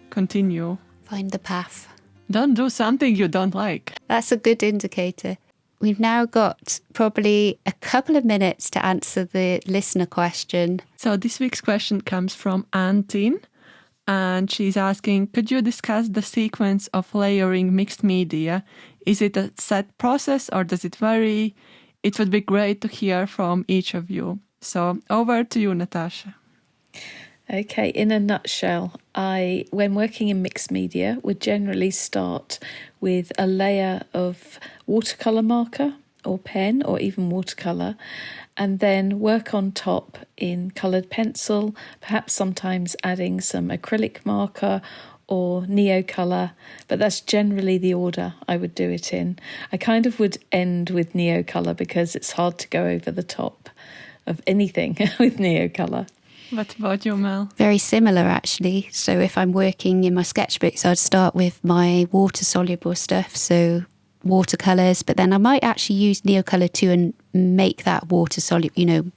continue. Find the path. Don't do something you don't like. That's a good indicator. We've now got probably a couple of minutes to answer the listener question. So this week's question comes from Antin, and she's asking, could you discuss the sequence of layering mixed media? Is it a set process or does it vary? it would be great to hear from each of you. So over to you, Natasha. Okay, in a nutshell, when working in mixed media, would generally start with a layer of watercolour marker or pen or even watercolour, and then work on top in coloured pencil, perhaps sometimes adding some acrylic marker or Neocolour, but that's generally the order I would do it in. I kind of would end with Neocolour because it's hard to go over the top of anything with Neocolour. What about you, Mel? Very similar, actually. So if I'm working in my sketchbooks, I'd start with my water-soluble stuff, so watercolours, but then I might actually use Neocolour too and make that water-soluble,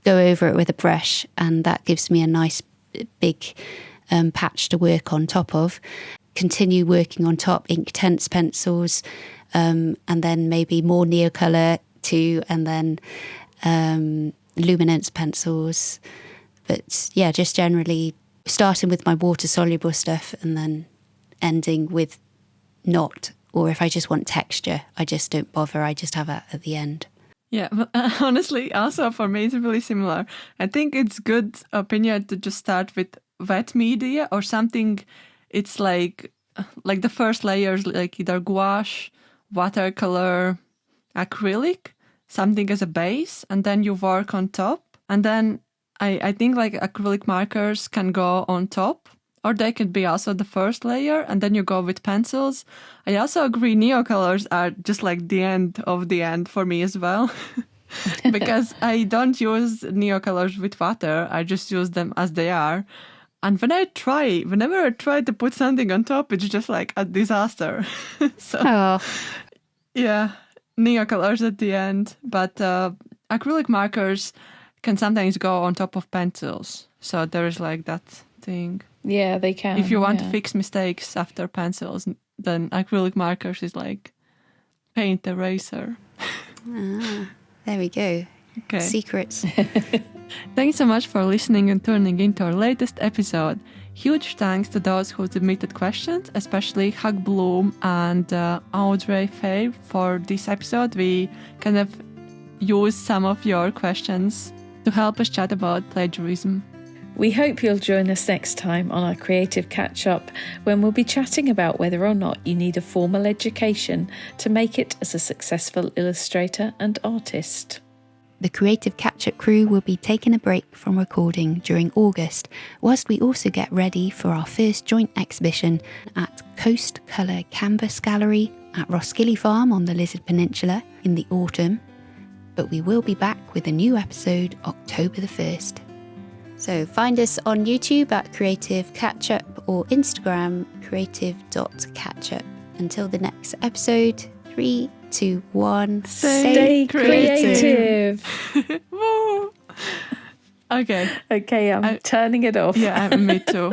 go over it with a brush, and that gives me a nice big patch to work on top of. Continue working on top, Inktense pencils, and then maybe more Neocolour too, and then Luminance pencils. But yeah, just generally starting with my water-soluble stuff and then ending with not, or if I just want texture, I just don't bother. I just have that at the end. Yeah, but honestly, also for me, it's really similar. I think it's good opinion to just start with wet media or something. It's like the first layers, like either gouache, watercolor, acrylic, something as a base, and then you work on top. And then I think like acrylic markers can go on top, or they could be also the first layer, and then you go with pencils. I also agree Neocolors are just like the end of the end for me as well. Because I don't use Neocolors with water, I just use them as they are. And whenever I try to put something on top, it's just like a disaster. So, yeah, Neocolors at the end. But acrylic markers can sometimes go on top of pencils. So there is like that thing. Yeah, they can. If you want to fix mistakes after pencils, then acrylic markers is like paint eraser. There we go. Okay. Secrets. Thanks so much for listening and tuning into our latest episode. Huge thanks to those who submitted questions, especially Hug Bloom and Audrey Faye for this episode. We kind of used some of your questions to help us chat about plagiarism. We hope you'll join us next time on our Creative Catch-Up, when we'll be chatting about whether or not you need a formal education to make it as a successful illustrator and artist. The Creative Catch-Up crew will be taking a break from recording during August, whilst we also get ready for our first joint exhibition at Coast Colour Canvas Gallery at Roskilly Farm on the Lizard Peninsula in the autumn. But we will be back with a new episode October the 1st. So find us on YouTube at Creative Catchup or Instagram creative.catchup. Until the next episode, 3, 2, 1. Stay creative. Woo. Okay. Okay, I'm turning it off. Yeah, me too.